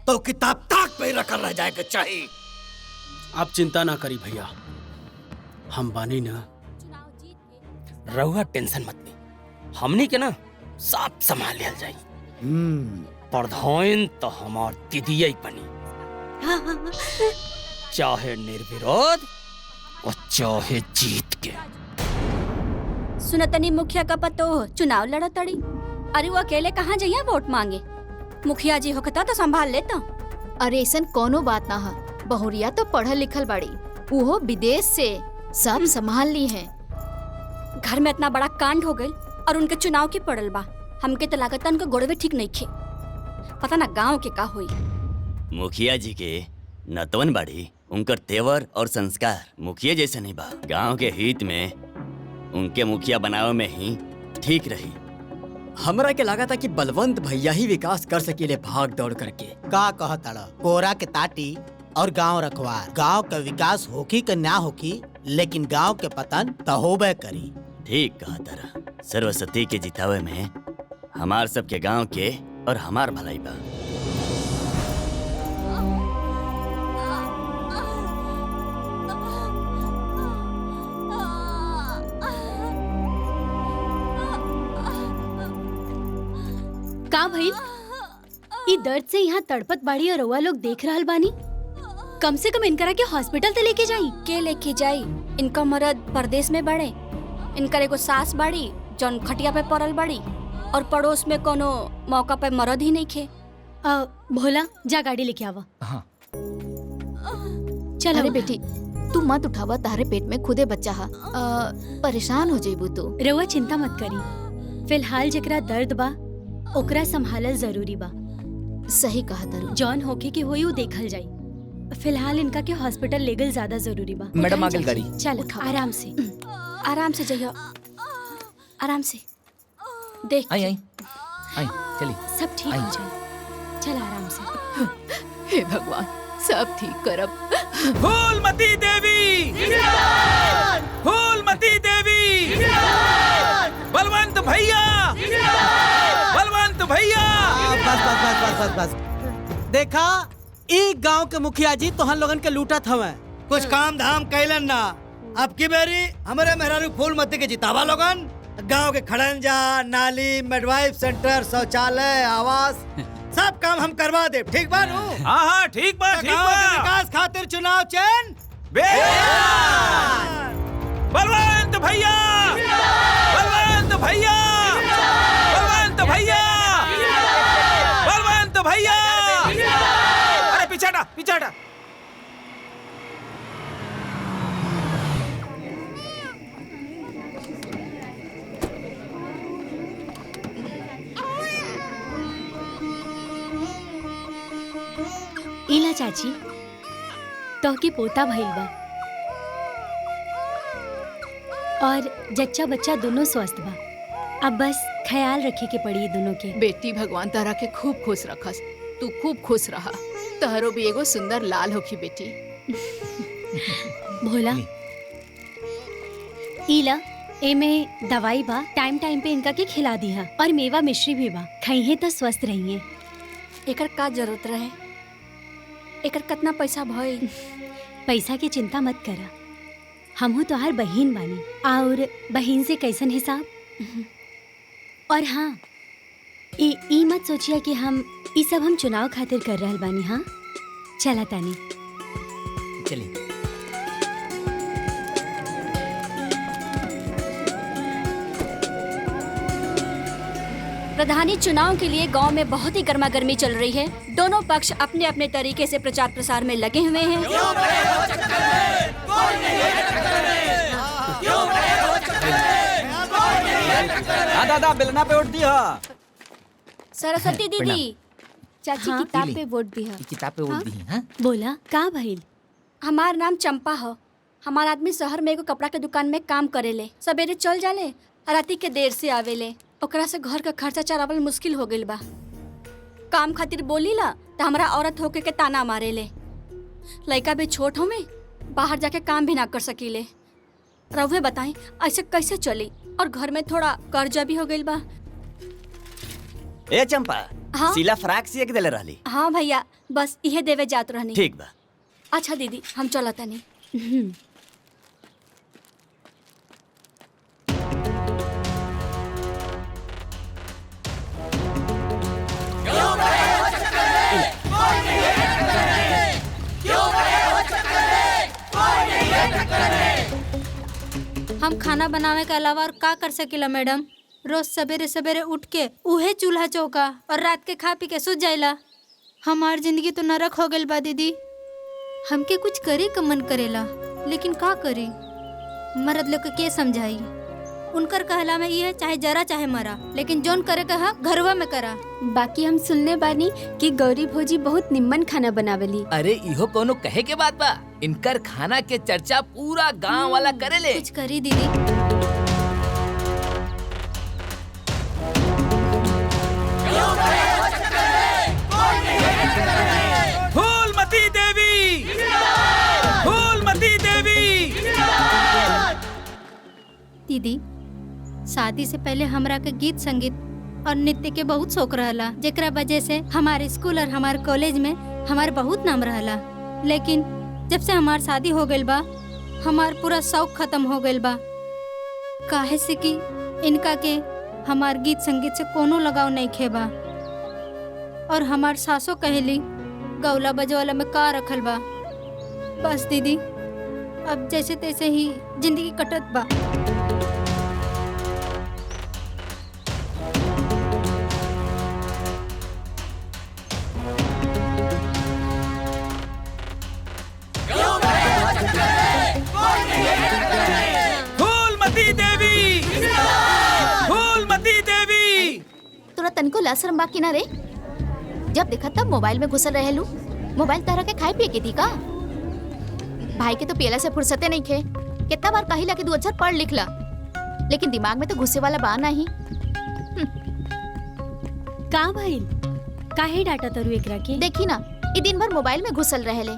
तो किताब ताक पे रखा रह जाएगा चाहिए। आप चिंता ना करी भैया, हम बानी ना। रहुआ टेंशन मत ली, हमनी के ना साफ संभाल लिया जाई। प्रधान तो हमार दीदिया ही बनी, चाहे निर्विरोध और चाहे जीत के। सुनतनी मुखिया का पतो चुनाव लड़ा तड़ी। अरे वो अकेले कहाँ जाइए वोट मांगे? मुखिया जी होखता तो संभाल लेता। अरे ऐसन कोनो बात ना है। बहुरिया तो पढ़ल लिखल बड़ी, वो विदेश से सब संभाल ली है। घर में इतना बड़ा कांड हो गई और उनके चुनाव की पड़ल बा। हमके तो लागत उनका गोड़वे ठीक नहीं खे। पता ना गांव के का हुई। मुखिया जी के नतवन बाड़ी, उनकर तेवर और संस्कार मुखिया जैसे नहीं बा। गांव के हित में उनके मुखिया बनावे में ही ठीक रही। हमरा के लगा था कि बलवंत भैया ही विकास कर सकेले भाग दौड़ करके। का कहताड़ा कोरा के ताटी और गांव रखवार। गांव का विकास होकी का ना होकी, लेकिन गांव के पतन तो होबे करी। ठीक कहा तारा। सरस्वती के जितावे में हमार सबके गांव के और हमार भलाई बा। का भइल? ई दर्द से यहाँ तड़पत बाड़ी और रउआ लोग देख रहल बानी। कम से कम इनकरा के हॉस्पिटल तो लेके जाई। के लेके जाई? इनका मर्द परदेश में बड़े। इनकर एगो सास बाड़ी जौन खटिया पे पड़ल बाड़ी, और पड़ोस में कोनो मौका पे मर्द ही नहीं खे। भोला जा गाड़ी लेके आवा। हाँ। चलो। अरे बेटी तू मत उठावा, तारे पेट में खुदे बच्चा हा। परेशान हो जाइबू तू। रउआ चिंता मत करी, फिलहाल जेकरा दर्द बा ओकरा संभालल जरूरी बा। सही कहा तारू। जॉन होके के होई उ देखल जाई। फिलहाल इनका के हॉस्पिटल ले गल ज्यादा जरूरी बा। मैडम आगे गाड़ी। चल आराम से। आराम से जाइए, आराम से। देख आई आई आई चली। सब ठीक हो जाए। चल आराम से। हे भगवान सब ठीक करब। फूलमती देवी, फूलमती देवी, बलवंत भैया, बलवंत भैया। बस बस बस बस बस बस। देखा ई गांव के मुखिया जी तोहन लोगन के लूटत हवे। कुछ काम धाम कैलन ना। अब की बेरी हमारे मेहरारू फूलमती के जितावा लोगन। गांव के खड़ंजा, नाली, मिडवाइफ सेंटर, शौचालय, आवास सब काम हम करवा दे। ठीक बा नू? हाँ ठीक बा ठीक गांव के बा। विकास खातिर चुनाव चैन बलवंत भैया, बलवंत भैया, बलवंत भैया, बलवंत भैया। अरे पीछे हटा, पीछे हटा। इला चाची तो की पोता भइल बा और जच्चा बच्चा दोनों स्वस्थ बा। अब बस ख्याल रखे के पड़ी दोनों के। बेटी भगवान तारा के खूब खुश रखस। तू खूब खुश रहा। तहरो भी एगो सुंदर लाल होखी बेटी। भोला इला एमे दवाई बा, टाइम टाइम पे इनका के खिला दिया और मेवा मिश्री भी बा। खाइए तो स्वस्थ रहिए। एकर का जरूरत रहे? एकर कितना पैसा भइल? पैसा की चिंता मत करा, हमहू तोहार बहिन बानी और बहिन से कैसन हिसाब। और हाँ ई मत सोचिया कि हम ई सब हम चुनाव खातिर कर रहल बानी। हाँ चला तानी चलिए। प्रधानी चुनाव के लिए गांव में बहुत ही गर्मा गर्मी चल रही है। दोनों पक्ष अपने अपने तरीके से प्रचार प्रसार में लगे हुए हैं। हाँ दादा बेलना पे वोट दिया। सरस्वती दीदी, चाची हाँ? किताब पे वोट दिया। किताब पे वोट दी। हाँ? बोला का भइल? हमार नाम चंपा हो। हमार आदमी शहर में एगो कपड़ा के दुकान में काम करेले। सवेरे चल जाले, राती के देर से आवेले। ओकरा से घर का खर्चा चलावल मुश्किल हो गइल बा। काम खातिर बोलीला त हमरा औरत होके के ताना मारेले। लड़का भी छोट हो में बाहर जाके काम भी ना कर सकीले। रउवे बताई ऐसे कैसे चली? और घर में थोड़ा कर्जा भी हो गइल बा। ए चंपा, हाँ? सिला फ्राक सिए के देले रहली। हाँ भैया, बस इहे देवे जात रहनी। ठीक बा। अच्छा दीदी, हम चलता नहीं। हम खाना बनावे के अलावा और का कर सकीला मैडम? रोज सवेरे सवेरे उठ के उहे चूल्हा चौका और रात के खा पी के सुत जाइला। हमार जिंदगी तो नरक हो गइल बा दीदी। हमके कुछ करे का मन करेला, लेकिन का करी? मर्द लोग के समझाई? उनकर कहला में ये चाहे जरा चाहे मरा, लेकिन जोन करे कहा घरवा में करा। बाकी हम सुनने बानी कि गौरी भौजी बहुत निम्मन खाना बनावेली। अरे इहो कोनो कहे के बात बा। इनकर खाना के चर्चा पूरा गांव वाला करेले। कुछ करी दीदी। फूलमती देवी, फूलमती देवी। दीदी, शादी से पहले हमरा के गीत संगीत और नृत्य के बहुत शौक रहला, जेकरा वजह से हमारे स्कूल और हमारे कॉलेज में हमार बहुत नाम रहला। लेकिन जब से हमार शादी हो गइल बा, हमार पूरा शौक खत्म हो गइल बा। काहे से कि इनका के हमार गीत संगीत से कोनो लगाव नहीं खेबा। और हमार सासो कहली गौला बजवाला में का रखल बा। बस दीदी, अब जैसे तैसे ही जिंदगी कटत बा। फूलमती देवी, फूलमती देवी। तोरा तनिको लाशरम बाकी ना रे? जब देखा तब मोबाइल में घुसल रहेलू। मोबाइल तारा के खाए पिए के दी का? भाई के तो पियला से फुर्सते नहीं खे। कितना बार कहिला कि तू अक्षर पढ़ लिख ला, लेकिन दिमाग में तो घुसे वाला बा नहीं। का भइल? काहे डाटा तरु एकरा के? देखी ना, ई दिन भर मोबाइल में घुसल रहेले।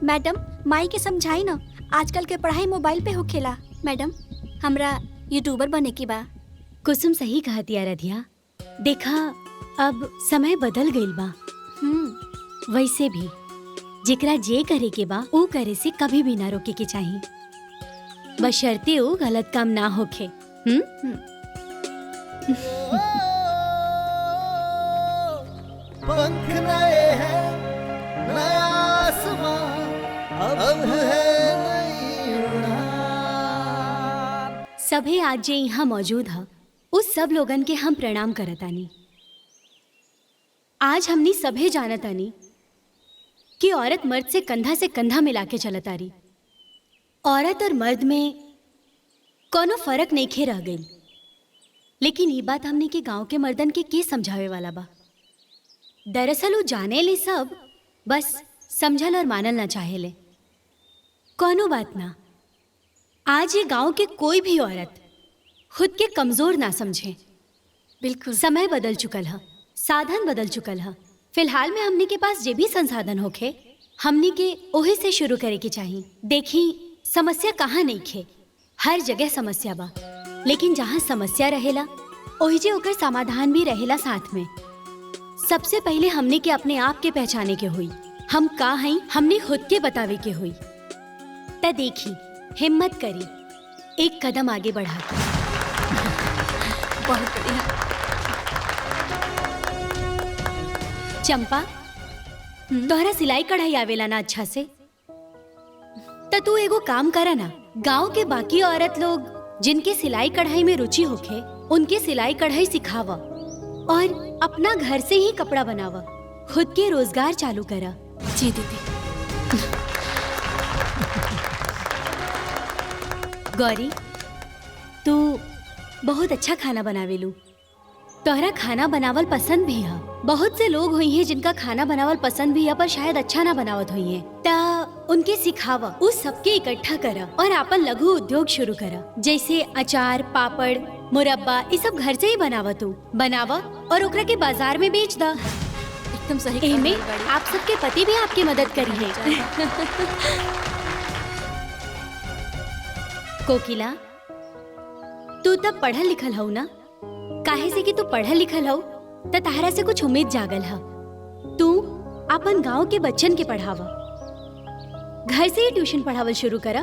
मैडम, माई के समझाई ना, आजकल के पढ़ाई मोबाइल पे होखेला। मैडम, हमरा यूट्यूबर बने की बा। कुसुम सही कहती आराध्या। देखा अब समय बदल गइल बा। वैसे भी जेकरा जे करे के बा ऊ करे से कभी भी ना रोके के चाहिए, बशर्ते ऊ गलत काम ना होखे। पंख नए हैं, नया आसमां, अब है नई उड़ान। सभे आज जे यहाँ मौजूद है उस सब लोगन के हम प्रणाम करतानी। आज हमनी सभे जानतानी कि औरत मर्द से कंधा मिला के चलतारी। औरत और मर्द में कोनो फर्क नहीं खे रह गई, लेकिन ये बात हमने के गांव के मर्दन के समझावे वाला बा। दरअसल वो जाने ले सब, बस समझल और मानल ना चाहे ले। कोनो बात ना, आज ये गांव के कोई भी औरत खुद के कमजोर ना समझे। बिल्कुल समय बदल चुकल है, साधन बदल चुकल है। फिलहाल में हमने के पास जे भी संसाधन होखे हमने के ओही से शुरू करे के चाहिए। देखी समस्या कहाँ नहीं खे, हर जगह समस्या बा, लेकिन जहाँ समस्या रहेला ओही जे ओकर समाधान भी रहेला साथ में। सबसे पहले हमने के अपने आप के पहचाने के हुई, हम का हई हमने खुद के बतावे के हुई। त देखी हिम्मत करी, एक कदम आगे बढ़ा। बहुत बढ़िया। चंपा, तोहरा सिलाई कढ़ाई आवेला ना अच्छा से? त तू एगो काम करा ना, गांव के बाकी औरत लोग जिनके सिलाई कढ़ाई में रुचि होखे उनके सिलाई कढ़ाई सिखावा और अपना घर से ही कपड़ा बनावा, खुद के रोजगार चालू करा। जी दीदी। गौरी, तू बहुत अच्छा खाना बनावेलू। तोहरा खाना बनावल पसंद भी है। बहुत से लोग हुई हैं जिनका खाना बनावल पसंद भी है पर शायद अच्छा ना बनावत हुई हैं। ता उनके सिखावा, उस सबके इकट्ठा करा और अपन लघु उद्योग शुरू करा। जैसे अचार, पापड़, मुरब्बा, ये सब घर से ही बनावा। तू बनावा और ओकरा के बाजार में बेच दा। एकदम सही। एमे आप सबके पति भी आपकी मदद करी है। कोकिला, तू तब पढ़ल लिखल हऊ ना? काहे से कि तू पढ़ल लिखल हऊ त तहरा से कुछ उम्मीद जागल है। तू अपन गांव के बच्चन के पढ़ावा, घर से ही ट्यूशन पढ़ावल शुरू करा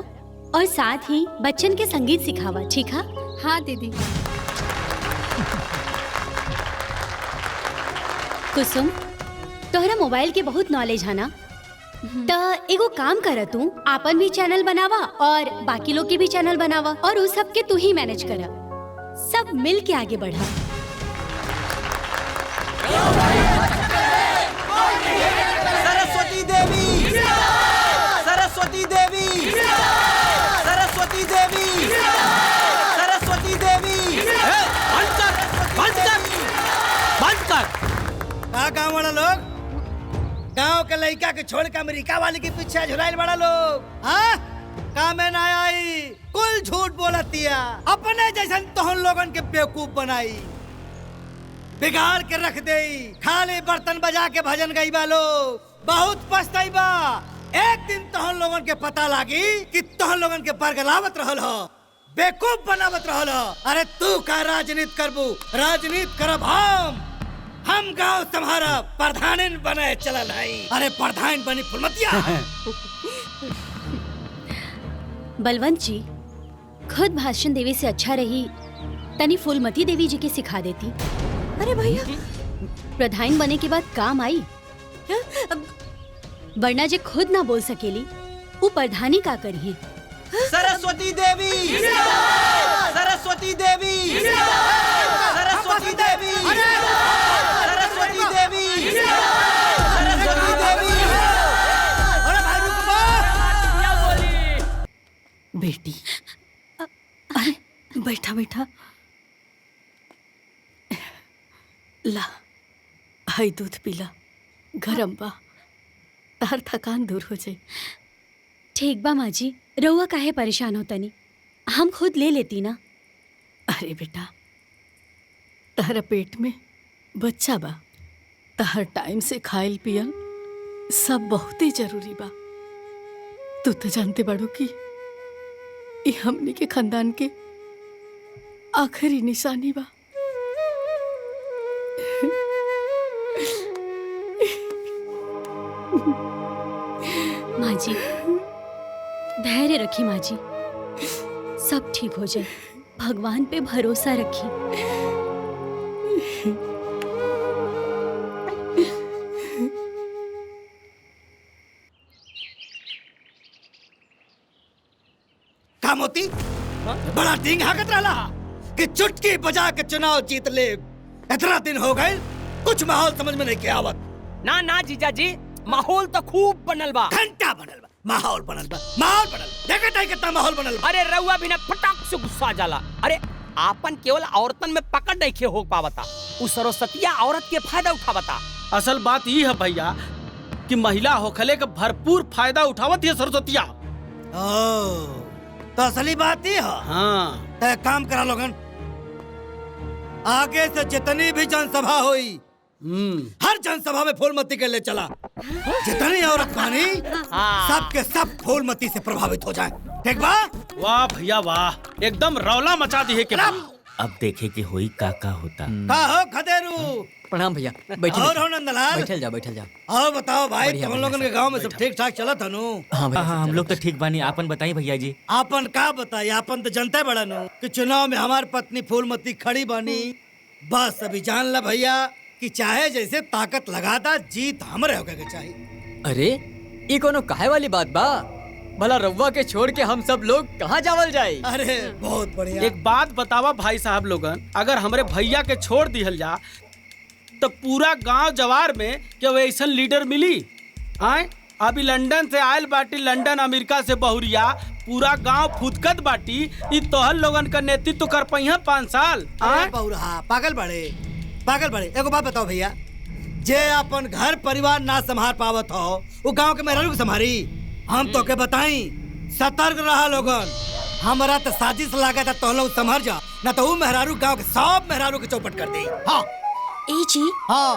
और साथ ही बच्चन के संगीत सिखावा। ठीक है? हाँ दीदी। कुसुम, तोहरा मोबाइल के बहुत नॉलेज है ना? त एगो काम कर, तू आपन भी चैनल बनावा और बाकी लोग के भी चैनल बनावा और उस सब के तू ही मैनेज करा। सब मिल के आगे बढ़ा। सरस्वती देवी, सरस्वती देवी, सरस्वती देवी, सरस्वती देवी। बंद कर, बंद कर, बंद कर। का गाँव वाला लोग गाँव के लड़का के छोड़ के अमेरिका वाले के पीछे झुराइल बड़ा लोग, हाँ? का में ना आई, कुल झूठ बोलतिया, अपने जैसन तोहन लोगन के बेवकूफ बनाई, बिगाड़ के रख दे। खाली बर्तन बजा के भजन गईबा लोग, बहुत पछताईबा। एक दिन तोहन लोगन के पता लागी कि तोहन लोगन के बरगलावत रहल हो, बेवकूफ बनावत रहल हो। अरे तू का राजनीति करबू? राजनीति करब हम गांव तुम्हारा प्रधान बने चलल है। अरे प्रधान बनी फुलमतिया। बलवंत जी, खुद भाषण देवी से अच्छा रही तनी फूलमती देवी जी के सिखा देती। अरे भैया, प्रधान बने के बाद काम आई, वरना जे खुद ना बोल सकेली वो प्रधानी का करिए। सरस्वती देवी, सरस्वती देवी, सरस्वती देवी, सरस्वती देवी, सरस्वती देवी। अरे भाई रुको, बेटी। अरे बैठा बैठा, ला हाई दूध पीला, गरम बा, हर थकान दूर हो जाए। ठीक बा माँ जी, रउआ काहे परेशान होता नहीं, हम खुद ले लेती ना। अरे बेटा, तहरा पेट में बच्चा बा, तहर टाइम से खाइल पियल सब बहुत ही जरूरी बा। तू तो जानते बाड़ू कि ये हमनी के खानदान के आखिरी निशानी बा। धैर्य रखी माँ जी, सब ठीक हो जाए। भगवान पे भरोसा रखी। का मोती बड़ा ढींग हाकत रहा कि चुटकी बजा के चुनाव जीत ले। इतना दिन हो गए, कुछ माहौल समझ में नहीं के आवत। ना ना जीजा जी, माहौल तो खूब बनल बा। घंटा बनल बा, माहौल बनल बा, माहौल बनल। देखा टाइम कितना माहौल बनल बा। अरे रउआ बिना फटाक से गुस्सा जाला। अरे आपन केवल औरतन में पकड़ नहीं खे हो पावता, उस सरस्वतिया औरत के फायदा उठावता। असल बात ये है भैया कि महिला होखले का भरपूर फायदा उठावत है सरस्वतिया। तो असली बात ही है। हाँ। तो एक काम करा लोगन, आगे से जितनी भी जनसभा हुई, हर जनसभा में फूलमती के ले चला। जितनी औरत बानी सब के सब फूलमती से प्रभावित हो जाए। ठीक बा? वाह भैया वाह, एकदम रौला मचा दी है के अब देखे कि होई का होता। का हो खदेरू? प्रणाम भैया। बैठिए। और हो नंदलाल? बैठल जाओ बैठल जाओ। और बताओ भाई, बढ़िया, तुम लोगन के गांव में सब ठीक ठाक चला था नु? हाँ भैया, हम लोग तो ठीक बानी। आपन बताइए भैया जी। आपन का बताई, आपन तो जनता बड़ा नु कि चुनाव में हमारी पत्नी फूलमती खड़ी बनी। बस अभी जान ला भैया कि चाहे जैसे ताकत लगा दा, जीत हमरे होके के चाहिए। अरे ये कोनो काहे वाली बात बा? भला रउआ के छोड़ के हम सब लोग कहाँ जावल जाए? अरे बहुत बढ़िया। एक बात बतावा भाई साहब लोगन, अगर हमरे भैया के छोड़ दिहल जा तो पूरा गांव जवार में क्या वैसन लीडर मिली? आए अभी लंदन से आयल बाटी, लंदन अमेरिका से बहुरिया, पूरा गांव फुदकत बाटी। ई तोहर लोगन का नेतृत्व कर पहिया 5 साल। बहुरा पागल बड़े, पागल बड़े। एगो बात बताओ भैया, जे अपन घर परिवार ना संभाल पावत हो, वो गांव के मेहरारू को संभारी? हम तो के बताई, सतर्क रहा लोगन। हमारा तो साजिश लगा था, तो लोग संभर जा, ना तो वो मेहरारू गांव के सब मेहरारू के चौपट कर दे। हाँ ए जी, हाँ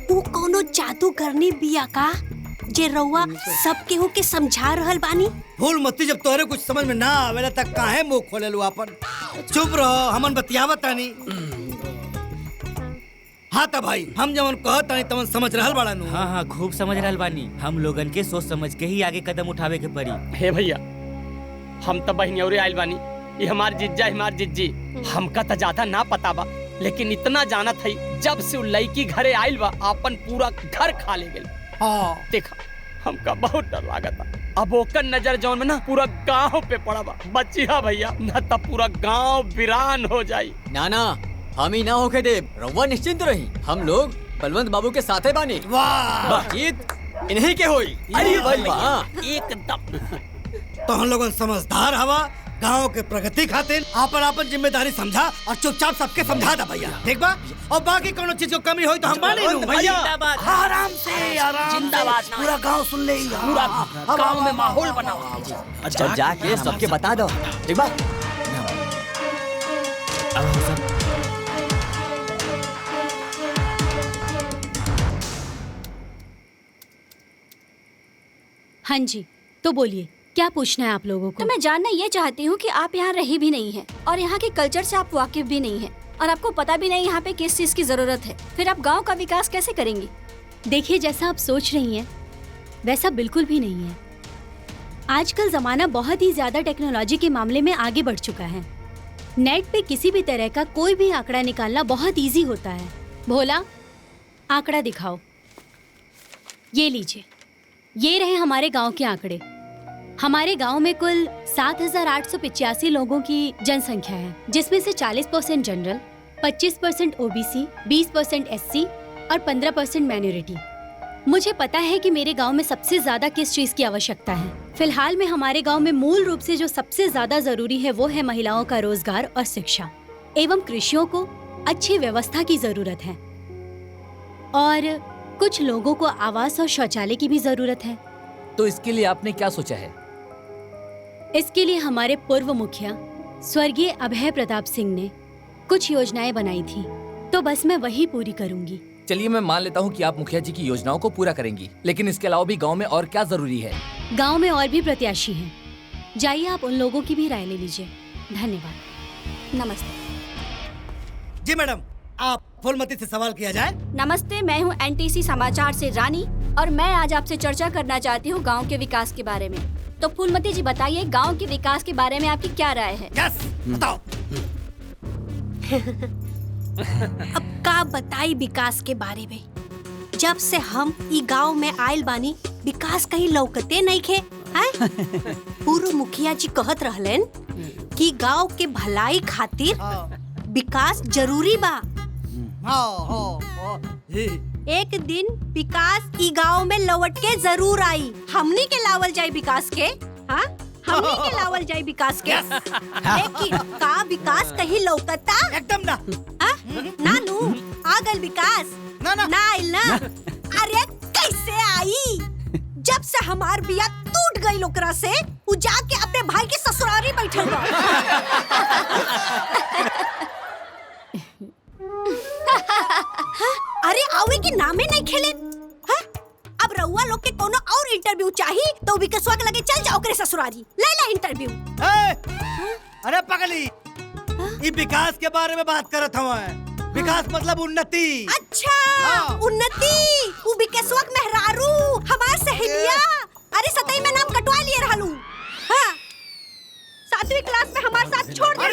वो कोनो जादू करने बिया का जे रउआ सब केहू के समझा रहल बानी? फूलमती, जब तोहरे कुछ समझ में ना आवेला तक काहे मुंह खोले लू अपन? चुप रहो, हमन बतियावत तानी। हाँ तो भाई, हम जवन कहत तानी तवन समझ रहल बाड़ा नु? हाँ खूब समझ रहल बानी। हम लोगन के सोच समझ के ही आगे कदम उठावे के पड़ी। हे भैया, हम तो बहनियौरे आइल बानी। ये हमार जिज्जा, हमार जिज्जी। हमका तो ज्यादा ना पता बा, लेकिन इतना जानत है, जब से लड़की घरे आइल बा अपन पूरा घर खा ले गेल। देखा, हमका बहुत डर लागता। अब ओकर नजर जौन में ना पूरा गांव पे पड़ा बा। बचिया भैया, ना तो पूरा गांव वीरान हो जाई। ना हम ही ना होके दे। रउआ निश्चिंत रही, हम लोग बलवंत बाबू के साथे बानी। वाह, जीत इन्हीं के होई। अरे वाह, एकदम। तो हम लोगन समझदार हवा, गांव के प्रगति खातिर आपन जिम्मेदारी समझा और चुपचाप सबके समझा दा भैया। ठीक बा? और बाकी कोनो चीज को कमी होई तो हम माने लूं भैया। आराम से, आराम जिंदाबाद। पूरा गांव सुन ले, पूरा गांव में माहौल बनाओ। अच्छा जाके सबके बता दो। ठीक बा? हाँ जी, तो बोलिए, क्या पूछना है आप लोगों को? तो मैं जानना ये चाहती हूँ कि आप यहाँ रही भी नहीं हैं और यहाँ के कल्चर से आप वाकिफ भी नहीं हैं और आपको पता भी नहीं यहाँ पे किस चीज़ की जरूरत है। फिर आप गांव का विकास कैसे करेंगी? देखिए, जैसा आप सोच रही हैं वैसा बिल्कुल भी नहीं है। आजकल जमाना बहुत ही ज्यादा टेक्नोलॉजी के मामले में आगे बढ़ चुका है। नेट पे किसी भी तरह का कोई भी आंकड़ा निकालना बहुत इजी होता है। भोला, आंकड़ा दिखाओ। ये लीजिए, ये रहे हमारे गांव के आंकड़े। हमारे गांव में कुल 7,885 लोगों की जनसंख्या है, जिसमें से 40% जनरल, 25% ओबीसी, 20% एससी और 15% माइनॉरिटी। मुझे पता है कि मेरे गांव में सबसे ज्यादा किस चीज की आवश्यकता है। फिलहाल में हमारे गांव में मूल रूप से जो सबसे ज्यादा जरूरी है वो है महिलाओं का रोजगार और शिक्षा एवं कृषियों को अच्छी व्यवस्था की जरूरत है और कुछ लोगों को आवास और शौचालय की भी जरूरत है। तो इसके लिए आपने क्या सोचा है? इसके लिए हमारे पूर्व मुखिया स्वर्गीय अभय प्रताप सिंह ने कुछ योजनाएं बनाई थी, तो बस मैं वही पूरी करूंगी। चलिए, मैं मान लेता हूँ कि आप मुखिया जी की योजनाओं को पूरा करेंगी, लेकिन इसके अलावा भी गांव में और क्या जरूरी है? गांव में और भी प्रत्याशी हैं। जाइए, आप उन लोगों की भी राय ले लीजिए। धन्यवाद। नमस्ते। जी मैडम, आप फूलमती से सवाल किया जाए। नमस्ते, मैं हूँ एनटीसी समाचार से रानी और मैं आज आपसे चर्चा करना चाहती हूँ गांव के विकास के बारे में। तो फूलमती जी बताइए, गांव के विकास के बारे में आपकी क्या राय है? यस, बताओ। अब का बताई विकास के बारे में। जब से हम ई गांव में आयल बानी, विकास कहीं लौकते नहीं खे। पूर्व मुखिया जी कहत रहलन कि गांव के भलाई खातिर विकास जरूरी बा। एक दिन विकास ई गांव में लौट के जरूर आई। हमनी के लावल जाए विकास के, हाँ हमनी के लावल जाए विकास के। लेकिन का विकास कहीं लौकता? एकदम ना। नानू आ गल विकास ना आइल ना। अरे कैसे आई? जब से हमार बिया टूट गई ओकरा से, उ जाके अपने भाई के ससुरारी बैठल बा। अरे आवे के नामे नहीं खेले। अब रउआ लोग के कोनो और इंटरव्यू चाहिए तो विकासवा के लगे चल जाओ करे ससुरारी, ले ला इंटरव्यू। अरे पगली, ये विकास के बारे में बात करत हूँ। विकास मतलब उन्नति। अच्छा उन्नति, वो विकासवा के मेहरारू हमार सहेलिया। अरे सतई में नाम कटवा लिए रहलू। हाँ 7वीं क्लास में हमारे साथ छोड़ दे।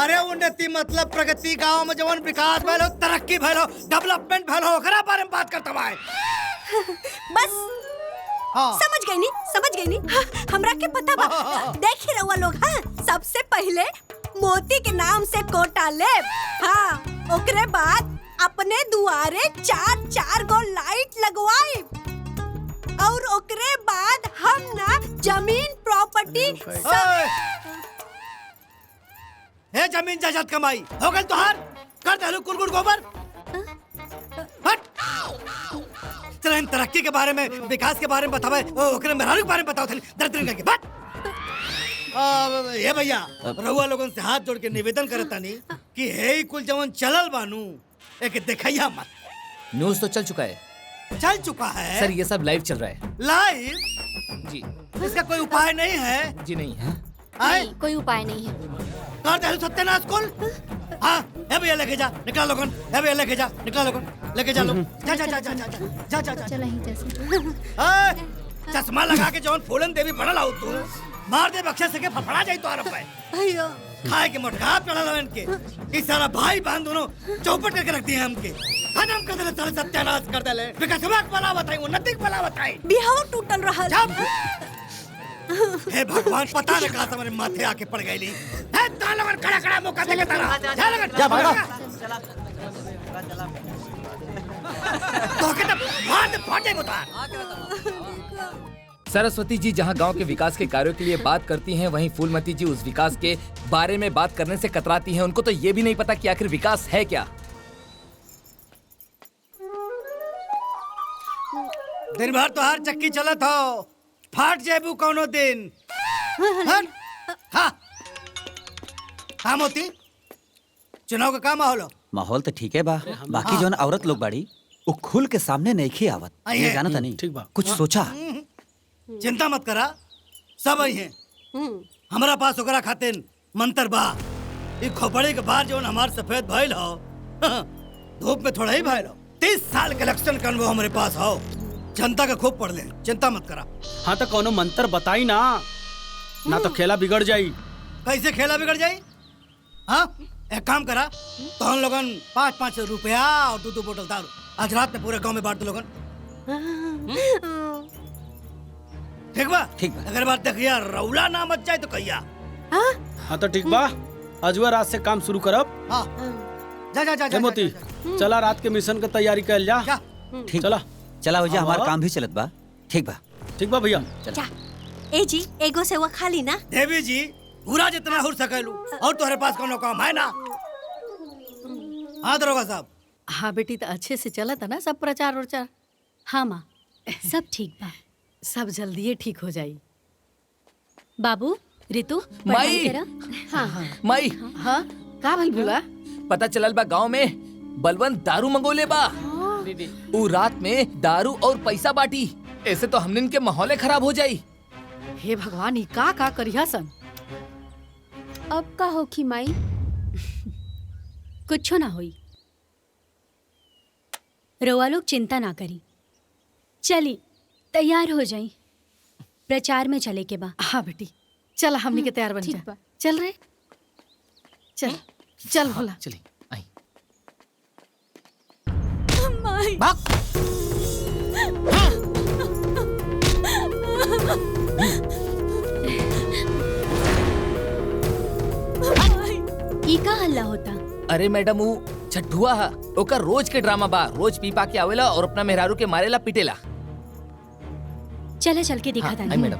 अरे उन्नति मतलब प्रगति, गांव में जवन विकास भइलो, तरक्की भइलो, डेवलपमेंट भइलो, ओकरा बारे में बात करता है। बस समझ गई नी। हाँ, हमरा के पता बा। देखी रहुआ लोग, हाँ सबसे पहले मोती के नाम से कोटा ले। हाँ ओकरे बाद अपने दुआरे 4 गो लाइट लगवाए। और ओकरे बाद हम ना जमीन प्रॉपर्टी हे जमीन जायदाद कमाई हो गल तोहार, कर देलू कुलगुड़ गोबर। हट चल तरक्की के बारे में, विकास के बारे में बतावे, ओकरे मेहरारू के बारे में बताओ। दर्द करके बट ये भैया रहुआ लोगन से हाथ जोड़ के निवेदन करतानी कि हे कुल जवन चलल बानू एक देखैया मत। न्यूज़ तो चल चुका है। चल चुका है सर, ये सब लाइव चल रहा है। लाइव? जी। इसका कोई उपाय नहीं है? जी नहीं है। नहीं, कोई उपाय नहीं है। कर दे सत्यानाश कुल। हाँ हे भैया लेके जा, निकला लोगन। हे भैया लेके जा, निकला लोगन, लेके जा लोग। जा जा जा जा जा जा जा जा। चला ही जैसे। चश्मा लगा के जवन फूलन देवी पड़ल आउ तू, मार दे बक्से से के फफड़ा जाई तो आरप पे। भैया खाए के मोटका पड़ल इनके। इस सारा भाई बहन दोनों चौपट करके रख दिए हमके। खत्म कर देले, साले सत्यानाश कर देले। विकासवा के भला बताई, उन्नति के भला बताई। बिहाव टूटल रहल। हे भगवान, पता न कहां से हमारे माथे आके पड़ गईली। हे तालवन खड़ा खड़ा मौका देके तारा जा लगन जा भागा। तो के तब मार दे फाटे मुतार। सरस्वती जी जहां गांव के विकास के कार्यों के लिए बात करती हैं, वहीं फूलमती जी उस विकास के बारे में बात करने से कतराती हैं। उनको तो ये भी नहीं पता कि आखिर विकास है क्या। दिन भर तो हर चक्की चलत हो, फाट जेबू कौनो दिन। हाँ मोती, चुनाव का माहौल हो? माहौल तो ठीक है बा, बाकी जोन औरत लोग बाड़ी वो खुल के सामने नहीं खी आवत। ये जाना था नहीं, ठीक बा। कुछ सोचा? चिंता मत करा, सब आई हैं। हमारा पास ओकरा खातिर मंत्र बा। ई खोपड़ी के बाहर जोन हमार सफेद भइल हो, धूप में थोड़ा ही भइल हो। 30 साल के इलेक्शन का अनुभव हमारे पास हो। जनता का खूब पढ़ ले, चिंता मत करा। हाँ तो कोनो मंत्र बताई ना, ना तो खेला बिगड़ जाई। कैसे खेला बिगड़ जाई? हाँ एक काम करा, तो हम लोगन 5-5 रुपया और 2-2 बोतल दारू आज रात में पूरे गांव में बांट दो लोगन। ठीक बा? ठीक बा। अगर बात देखिया रौला ना मच जाए तो कहिया। हाँ तो ठीक बा, अजवा रात से काम शुरू करब। हाँ जा जा जा जा। मोती चला रात के मिशन की तैयारी कर जा। ठीक, चला चला हो जा, हमारा काम भी चलत बा। ठीक बा भैया। जा ए जी एगो से वो खाली ना। देवी जी पूरा जितना हो सकेलू, और तुम्हारे पास कोनो काम है ना? हाँ दरोगा साहब। हाँ बेटी, तो अच्छे से चला था ना सब प्रचार उचार? हाँ माँ सब ठीक बा। सब जल्दी ठीक हो जाई। बाबू रितु माई, माई, हाँ का भइल बोला? पता चलल बा गांव में बलवंत दारू मंगोले बा। उ रात में दारू और पैसा बाटी, ऐसे तो हमने इनके माहौले खराब हो जाई। हे भगवान, ई का करिया सन? अब का होखी माई? कुछ ना होई, रोआ लोग चिंता ना करी। चली तैयार हो जाई। प्रचार में चले के बा। हाँ बेटी, चल हमनी के तैयार बन जा। चल रे, चल चल भोला। चली आई। भाग। ई का हल्ला होता? अरे मैडम वो छठुआ हा, ओकर रोज के ड्रामा बा। रोज पी पा के आवेला और अपना मेहरारू के मारेला पीटेला। चले चल के दिखा था। मैडम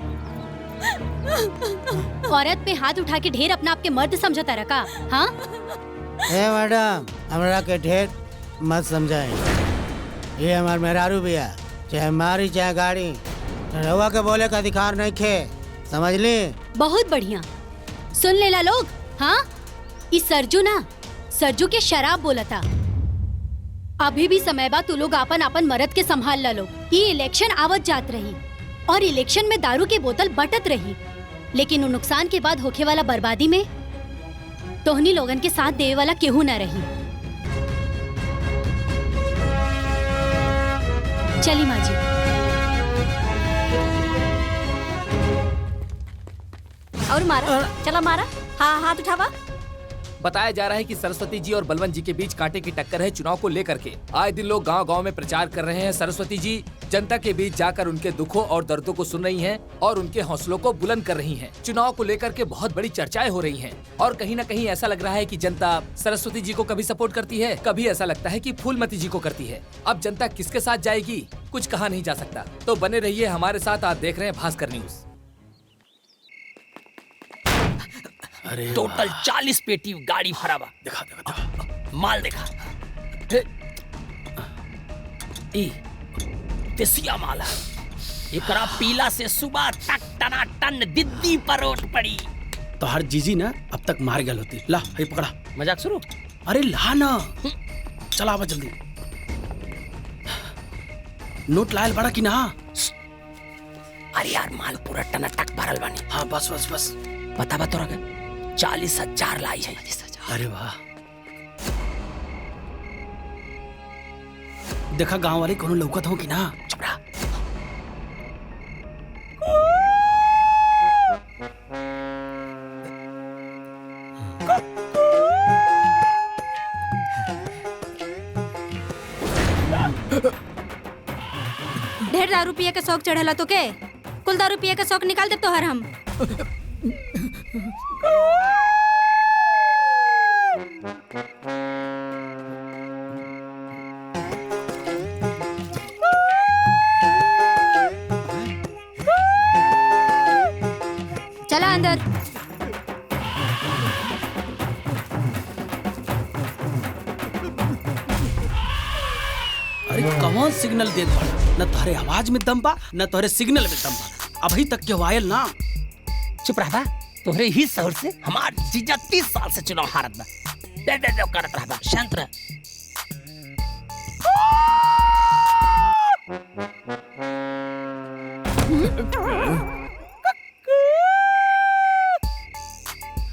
औरत पे हाथ उठा के ढेर अपना आपके मर्द समझता रखा। हाँ ए मैडम, हमरा के ढेर मत समझाए। ये हमार मेहरारू बिया, चाहे मारी चाहे गाड़ी, रहुआ के बोले का अधिकार नहीं खे, समझ ली? बहुत बढ़िया, सुन लेला लोग। हाँ, इस सरजू ना, सरजू के शराब बोला था। अभी भी समय बा, तू लोग आपन आपन मर्द के संभाल ला लोग। ये इलेक्शन आवत जात रही और इलेक्शन में दारू की बोतल बटत रही, लेकिन उन नुकसान के बाद होखे वाला बर्बादी में तोहनी लोगन के साथ देवे वाला केहू न रही। चली माँ जी। और मारा, चला मारा। हाँ, हाथ उठावा। बताया जा रहा है कि सरस्वती जी और बलवंत जी के बीच कांटे की टक्कर है चुनाव को लेकर के। आए दिन लोग गांव-गांव में प्रचार कर रहे हैं। सरस्वती जी जनता के बीच जाकर उनके दुखों और दर्दों को सुन रही हैं और उनके हौसलों को बुलंद कर रही हैं। चुनाव को लेकर के बहुत बड़ी चर्चाएं हो रही हैं और कहीं न कहीं ऐसा लग रहा है कि जनता सरस्वती जी को कभी सपोर्ट करती है, कभी ऐसा लगता है कि फूलमती जी को करती है। अब जनता किसके साथ जाएगी कुछ कहा नहीं जा सकता। तो बने रहिए हमारे साथ। आप देख रहे हैं भास्कर न्यूज। टोटल 40 पेटी गाड़ी भरा बा। देखा माल देखा। देसिया माल है। एकरा पीला से सुबह तक टना टन दिद्दी परोट पड़ी। तो हर जीजी ना अब तक मार गल होती। ला हे पकड़ा। मजाक शुरू। अरे ला ना, चला आवा जल्दी। नोट लायल बड़ा की ना। अरे यार माल पूरा टना टक भरल बानी। हाँ बस बस बस। बता तोरा के 40,000 लाई है। अरे वाह। देखा गांव वाले कोनो लौकत हो कि ना। चुप रहा। ढेर दारू पिए के शौक चढ़ेला तो के कुल दारू पिए के शौक निकाल दे तो हर हम। चला अंदर। अरे कौन सिग्नल देत बा? न तोहरे आवाज में दम बा न तोहरे सिग्नल में दम बा। अभी तक के वायल ना। चुप रहा। तोहरे ही शहर से हमार जीजा 30 साल से चुनाव हारत बा। दे करत रहा। शांत रह।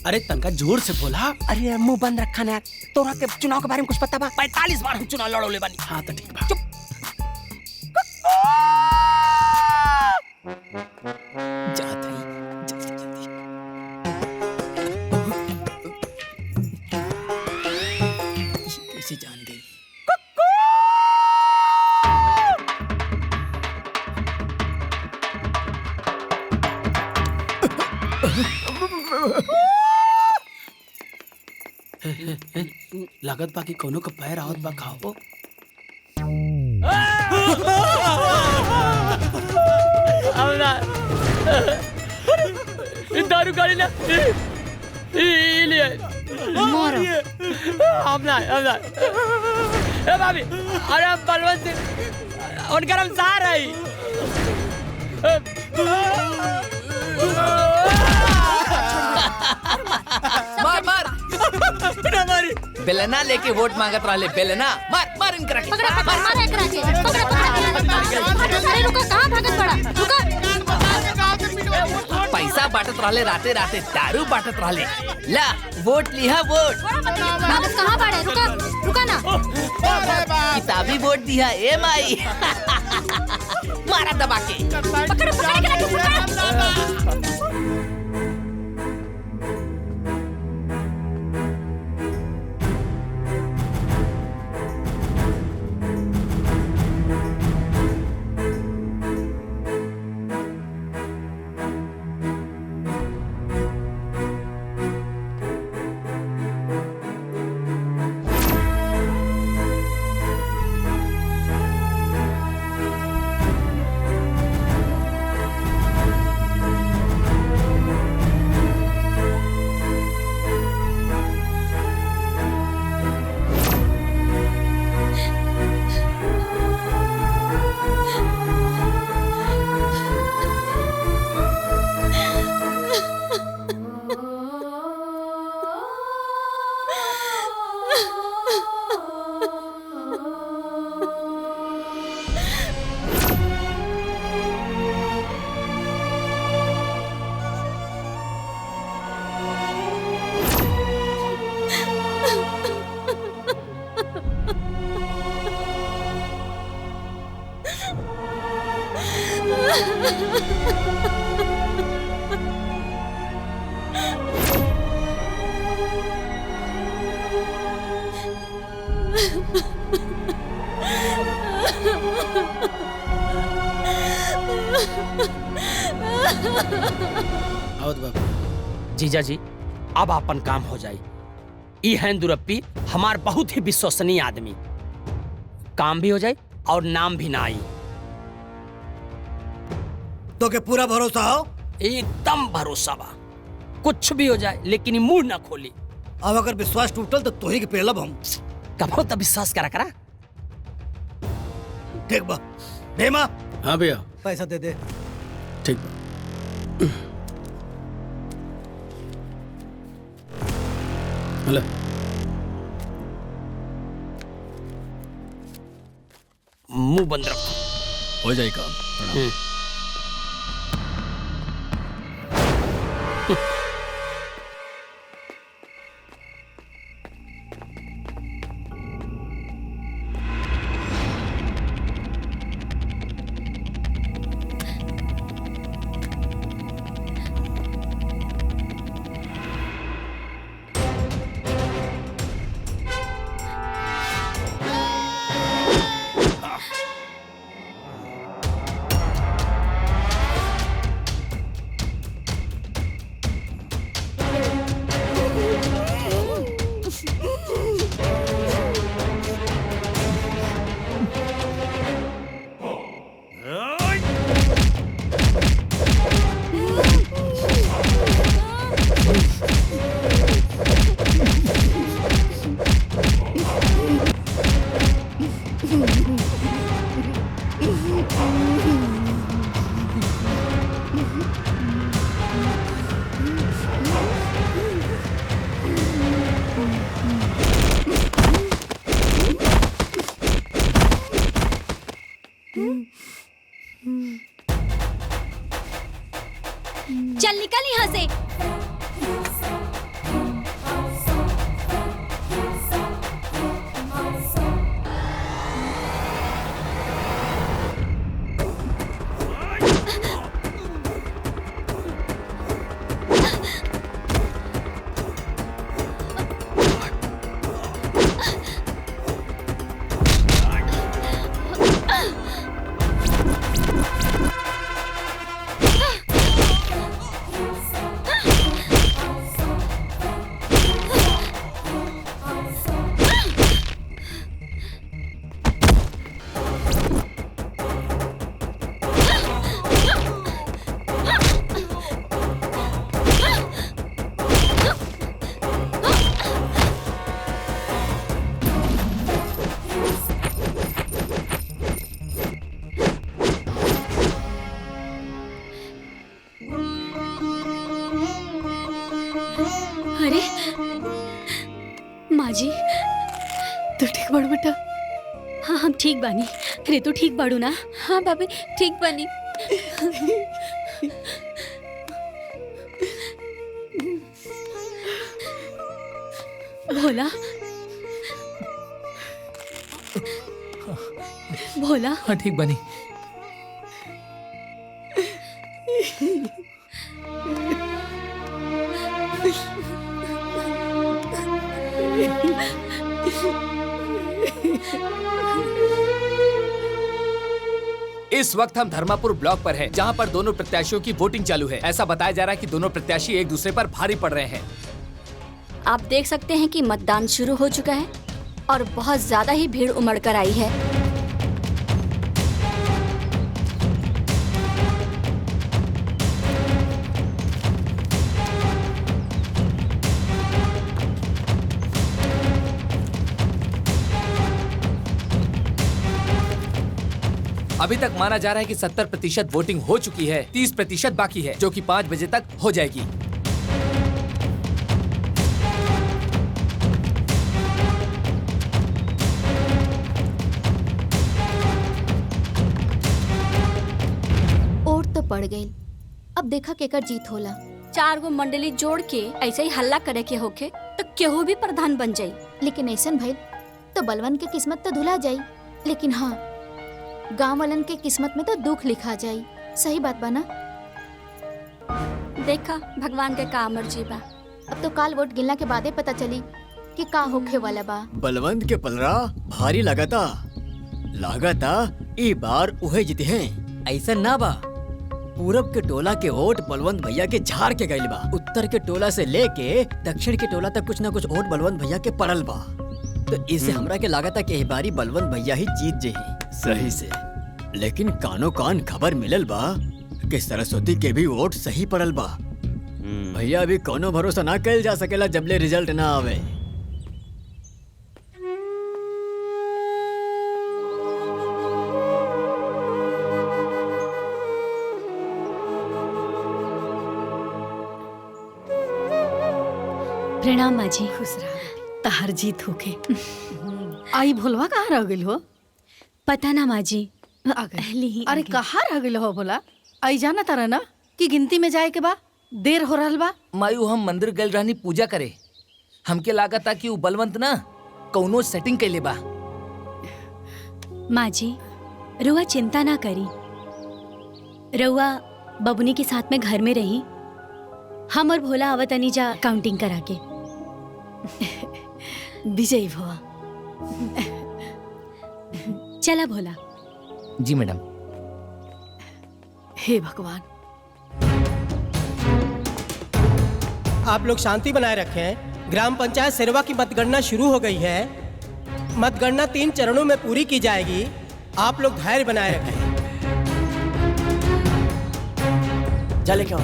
अरे तनका जोर से बोला। अरे मुंह बंद रखा ना। तोरा के चुनाव के बारे में कुछ पता बा? 45 बार हम चुनाव लड़ोले बानी। हाँ तो ठीक बा। चुप। जात है जल्दी जल्दी। कैसे जान गई? लागत बाकी कोनो का पैर आवत बा खाओ। दारू गाड़ी ना लिए मारो। ए भाभी, अरे हम बलवंत सिंह उनका हम सार है। मार मार। बेलना लेके वोट मांगत रहे। बेलना मार मार इनकरा के। पकड़ा पकड़ा मार एकरा के। पकड़ा पकड़ा। अरे रुको, कहां भागत बड़ा? रुको। पैसा बांटत रहे राते राते, दारू बांटत रहे। ला वोट लिहा वोट। भागत कहां बड़ा? रुको रुको ना। किताबी वोट दिया ए माई। मारा दबा के। पकड़ पकड़ के रखो, पकड़। जीजा जी अब अपन काम हो जाई। ई हैं दुरप्पी हमार बहुत ही विश्वसनीय आदमी, काम भी हो जाए और नाम भी ना आई। तो के पूरा भरोसा हो? एकदम भरोसा बा, कुछ भी हो जाए लेकिन मुंह ना खोली। अब अगर विश्वास टूटल तो तोही के पेलब हम। कबो तो विश्वास करा करा। ठीक बा भेमा। हाँ भैया पैसा दे दे। ठीक बा। हेलो मुंह बंद रखो। हो जाए काम। चल निकल यहाँ से। अरे माँ जी, तू ठीक बाड़ू बेटा? हाँ हम ठीक बानी। अरे तू ठीक बाड़ू ना? हाँ भाभी ठीक बानी। भोला भोला। हाँ ठीक बनी। इस वक्त हम धर्मापुर ब्लॉक पर हैं, जहां पर दोनों प्रत्याशियों की वोटिंग चालू है। ऐसा बताया जा रहा है कि दोनों प्रत्याशी एक दूसरे पर भारी पड़ रहे हैं। आप देख सकते हैं कि मतदान शुरू हो चुका है और बहुत ज्यादा ही भीड़ उमड़ कर आई है। अभी तक माना जा रहा है कि 70% वोटिंग हो चुकी है, 30% बाकी है, जो कि 5 बजे तक हो जाएगी। वोट तो पड़ गई, अब देखा केकर जीत होला। 4 गो मंडली जोड़ के ऐसे ही हल्ला करे के होके तो केहू भी प्रधान बन जाई। लेकिन ऐसन भइल तो बलवन के किस्मत तो धुला जाई, लेकिन हाँ गांव वालन के किस्मत में तो दुख लिखा जाई। सही बात बा ना? देखा भगवान के का मर्जी बा। अब तो काल वोट गिनला के बादे पता चली कि का होखे वाला बा। बलवंत के पलरा भारी लगाता ई बार उहे जीते हैं। ऐसा ना बा, पूरब के टोला के वोट बलवंत भैया के झाड़ के गइल बा। उत्तर के टोला से लेके दक्षिण के टोला तक कुछ न कुछ वोट बलवंत भैया के पड़ल बा। तो इससे हमरा के लागता कि इस बारी बलवंत भैया ही जीत जेही सही से। लेकिन कानो कान खबर मिलल बा कि सरस्वती के भी वोट सही पड़ल बा। भैया अभी कोनो भरोसा ना कल जा सकेला जबले रिजल्ट ना आवे। प्रणाम माँ जी। खुश रहा, तहार जीत होके। आई भोलवा कहाँ रह गई हो? पता ना माँ जी। अरे कहाँ रह गई हो भोला? आई जाना तारा ना कि गिनती में जाए के बा देर हो रहल बा। मायू हम मंदिर गल रहनी पूजा करे, हमके लागता कि उ बलवंत ना कौनो सेटिंग कैले बा। माँ जी रुआ चिंता ना करी, रुआ बबुनी के साथ में घर में रही, हम और भोला आवतनी जा काउंटिंग करा के। विजय भवा। चला भोला। जी मैडम। हे भगवान। आप लोग शांति बनाए रखें। ग्राम पंचायत सेरवा की मतगणना शुरू हो गई है। मतगणना 3 चरणों में पूरी की जाएगी। आप लोग धैर्य बनाए रखें। चले क्या?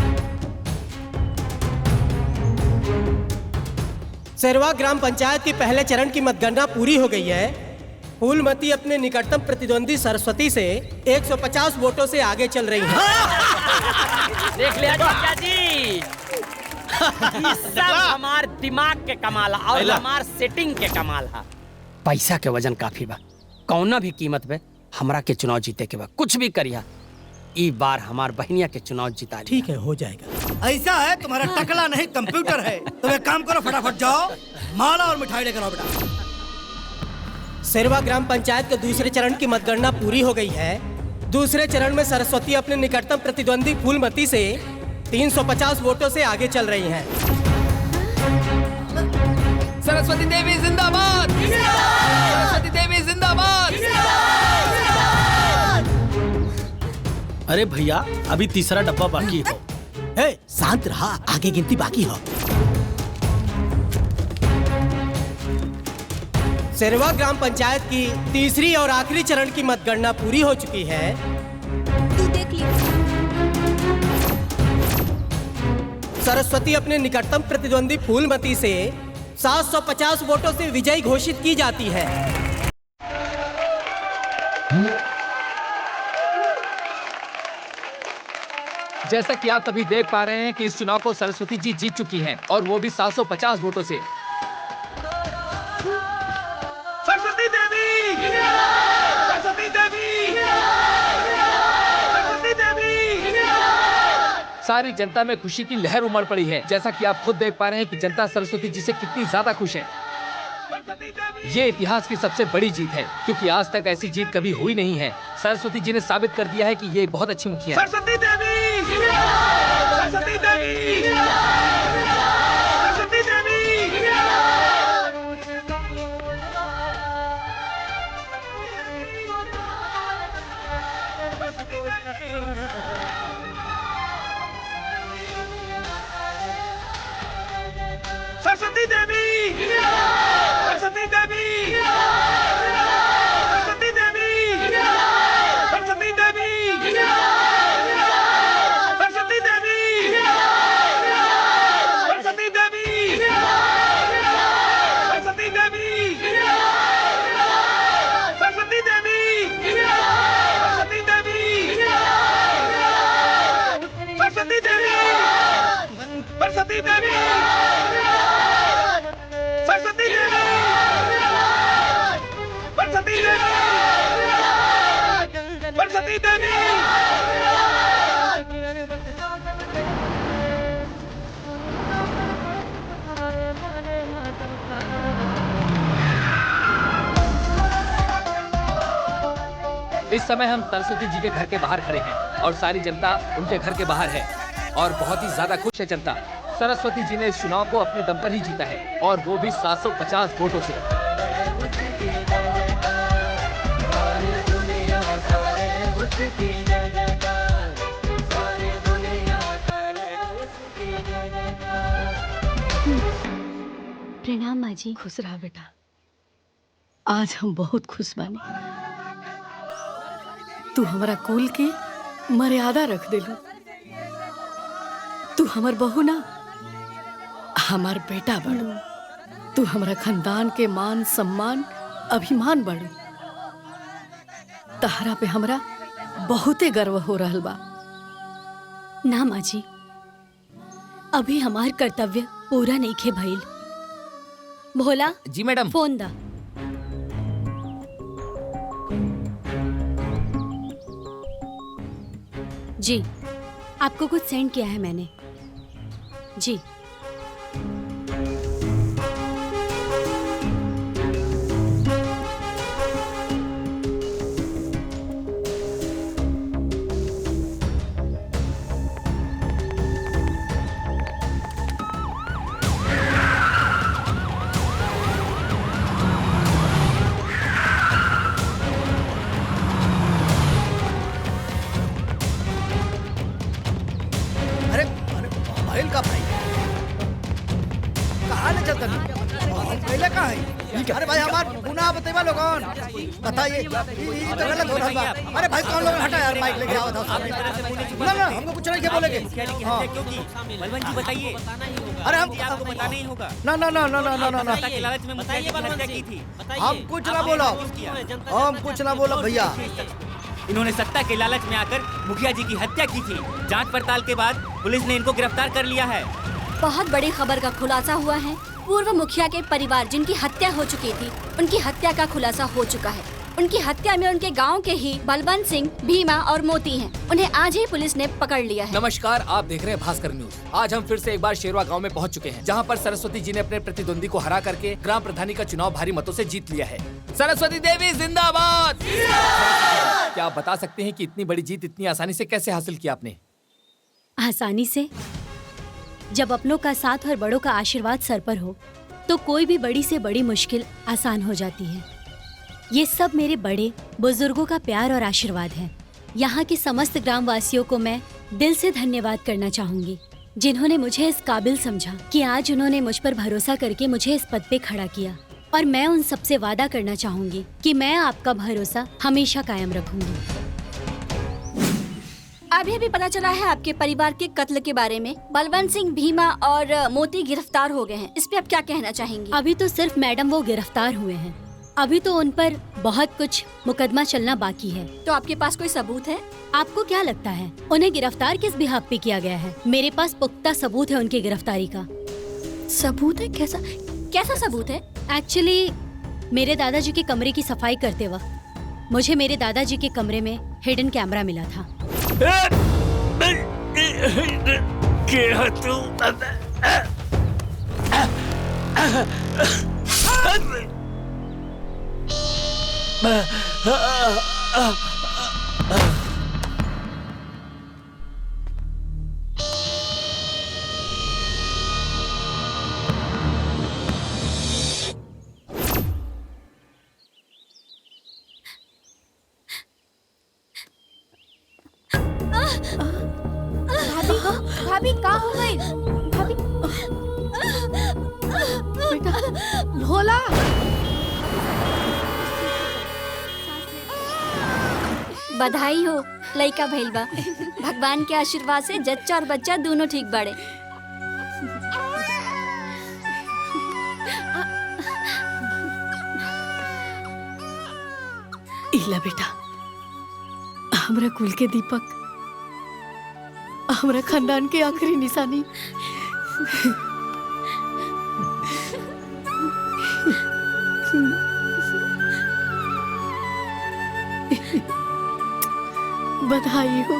सेरवा ग्राम पंचायत की पहले चरण की मतगणना पूरी हो गई है। फूलमती अपने निकटतम प्रतिद्वंदी सरस्वती से 150 वोटों से आगे चल रही हैं। देख लिया चाचा जी, ये सब हमार दिमाग के कमाल और हमार सेटिंग के कमाल है। पैसा के वजन काफी बा, कौना भी कीमत पे हमरा के चुनाव जीते के बा। कुछ भी करिया, इस बार हमार बहनिया के चुनाव जिता। ठीक है, हो जाएगा। ऐसा है तुम्हारा टकला नहीं कंप्यूटर है। तुम एक काम करो, फटाफट जाओ माला और मिठाई लेकर आओ बेटा। सेरवा ग्राम पंचायत के दूसरे चरण की मतगणना पूरी हो गई है। दूसरे चरण में सरस्वती अपने निकटतम प्रतिद्वंदी फूलमती से 350 वोटों से आगे चल रही हैं। सरस्वती देवी जिंदाबाद! सरस्वती देवी जिंदाबाद! अरे भैया अभी तीसरा डब्बा बाकी हो। शांत रहा, आगे गिनती बाकी हो। सेरवा ग्राम पंचायत की तीसरी और आखिरी चरण की मतगणना पूरी हो चुकी है। तू देख ली। सरस्वती अपने निकटतम प्रतिद्वंदी फूलमती से 750 वोटों से विजयी घोषित की जाती है। जैसा कि आप सभी देख पा रहे हैं कि इस चुनाव को सरस्वती जी जीत चुकी हैं और वो भी 750 वोटों से। सरस्वती देवी! सरस्वती देवी! सरस्वती देवी! सारी जनता में खुशी की लहर उमड़ पड़ी है। जैसा कि आप खुद देख पा रहे हैं कि जनता सरस्वती जी से कितनी ज्यादा खुश है। ये इतिहास की सबसे बड़ी जीत है, क्योंकि आज तक ऐसी जीत कभी हुई नहीं है। सरस्वती जी ने साबित कर दिया है कि ये बहुत अच्छी मुखिया है। सरस्वती देवी! सरस्वती देवी! सरस्वती देवी! सरस्वती देवी सरस्वती देवी सरस्वती देवी सरस्वती देवी सरस्वती देवी सरस्वती देवी सरस्वती देवी सरस्वती देवी सरस्वती देवी सरस्वती देवी सरस्वती देवी सरस्वती देवी सरस्वती देवी सरस्वती देवी इस समय हम सरस्वती जी के घर के बाहर खड़े हैं और सारी जनता उनके घर के बाहर है और बहुत ही ज्यादा खुश है जनता। सरस्वती जी ने इस चुनाव को अपने दम पर ही जीता है और वो भी 750 वोटों से। प्रणाम माँ जी। खुश रहा बेटा। आज हम बहुत खुश बानी। तू हमारा कुल के मर्यादा रख देलू। तू हमार बहू ना, हमार बेटा बड़ू। तू हमारा खानदान के मान सम्मान अभिमान बड़ू। तहरा पे हमरा बहुते गर्व हो रहल बा। ना माँ जी, अभी हमार कर्तव्य पूरा नहीं खे भइल। भोला जी मैडम। फोन दा। जी, आपको कुछ सेंड किया है मैंने। जी। भाई का भाई कहाँ ले चलता पहले कहाँ है? अरे भाई हमार गुनाह बतेवा लोगन बताइए ये तो गलत हो रहा बा। अरे भाई कौन लोग हटा यार माइक लेके आओ था। ना ना हमको कुछ नहीं क्या बोलेंगे। हाँ बलवंत जी बताइए। अरे हम आपको पता नहीं होगा। ना ना ना ना ना ना ना सत्ता के लालच में मुखिया जी की हत्या की थी। हम कुछ ना बोला। हम कुछ ना बोला भैया। इन्होंने सत्ता के लालच में आकर मुखिया जी की हत्या की थी। जांच पड़ताल के बाद पुलिस ने इनको गिरफ्तार कर लिया है। बहुत बड़ी खबर का खुलासा हुआ है। पूर्व मुखिया के परिवार जिनकी हत्या हो चुकी थी, उनकी हत्या का खुलासा हो चुका है। उनकी हत्या में उनके गांव के ही बलवंत सिंह, भीमा और मोती हैं। उन्हें आज ही पुलिस ने पकड़ लिया है। नमस्कार, आप देख रहे हैं भास्कर न्यूज। आज हम फिर से एक बार शेरवा गांव में पहुंच चुके हैं, जहां पर सरस्वती जी ने अपने प्रतिद्वंदी को हरा करके ग्राम प्रधानी का चुनाव भारी मतों से जीत लिया है। सरस्वती देवी जिंदाबाद। क्या आप बता सकते हैं कि इतनी बड़ी जीत इतनी आसानी से कैसे हासिल की आपने? आसानी से? जब अपनों का साथ और बड़ों का आशीर्वाद सर पर हो तो कोई भी बड़ी से बड़ी मुश्किल आसान हो जाती है। ये सब मेरे बड़े बुजुर्गों का प्यार और आशीर्वाद है। यहाँ के समस्त ग्रामवासियों को मैं दिल से धन्यवाद करना चाहूंगी, जिन्होंने मुझे इस काबिल समझा कि आज उन्होंने मुझ पर भरोसा करके मुझे इस पद पे खड़ा किया। और मैं उन सबसे वादा करना चाहूंगी कि मैं आपका भरोसा हमेशा कायम रखूंगी। अभी अभी पता चला है आपके परिवार के कत्ल के बारे में। बलवंत सिंह, भीमा और मोती गिरफ्तार हो गए हैं। इस पे आप क्या कहना चाहेंगी? अभी तो सिर्फ मैडम वो गिरफ्तार हुए हैं। अभी तो उन पर बहुत कुछ मुकदमा चलना बाकी है। तो आपके पास कोई सबूत है? आपको क्या लगता है उन्हें गिरफ्तार किस बिहाफ पे किया गया है? मेरे पास पुख्ता सबूत है उनकी गिरफ्तारी का। सबूत है? कैसा सबूत है? एक्चुअली मेरे दादाजी के कमरे की सफाई करते वक्त मुझे मेरे दादाजी के कमरे में हिडन कैमरा मिला था। भाभी का हो गई? भाभी बेटा भोला बधाई हो, लइका भइल बा। भगवान के आशीर्वाद से जच्चा और बच्चा दोनों ठीक बाड़े। इला बेटा, हमरा कुल के दीपक, हमरा खानदान के आखिरी निशानी। बधाई हो।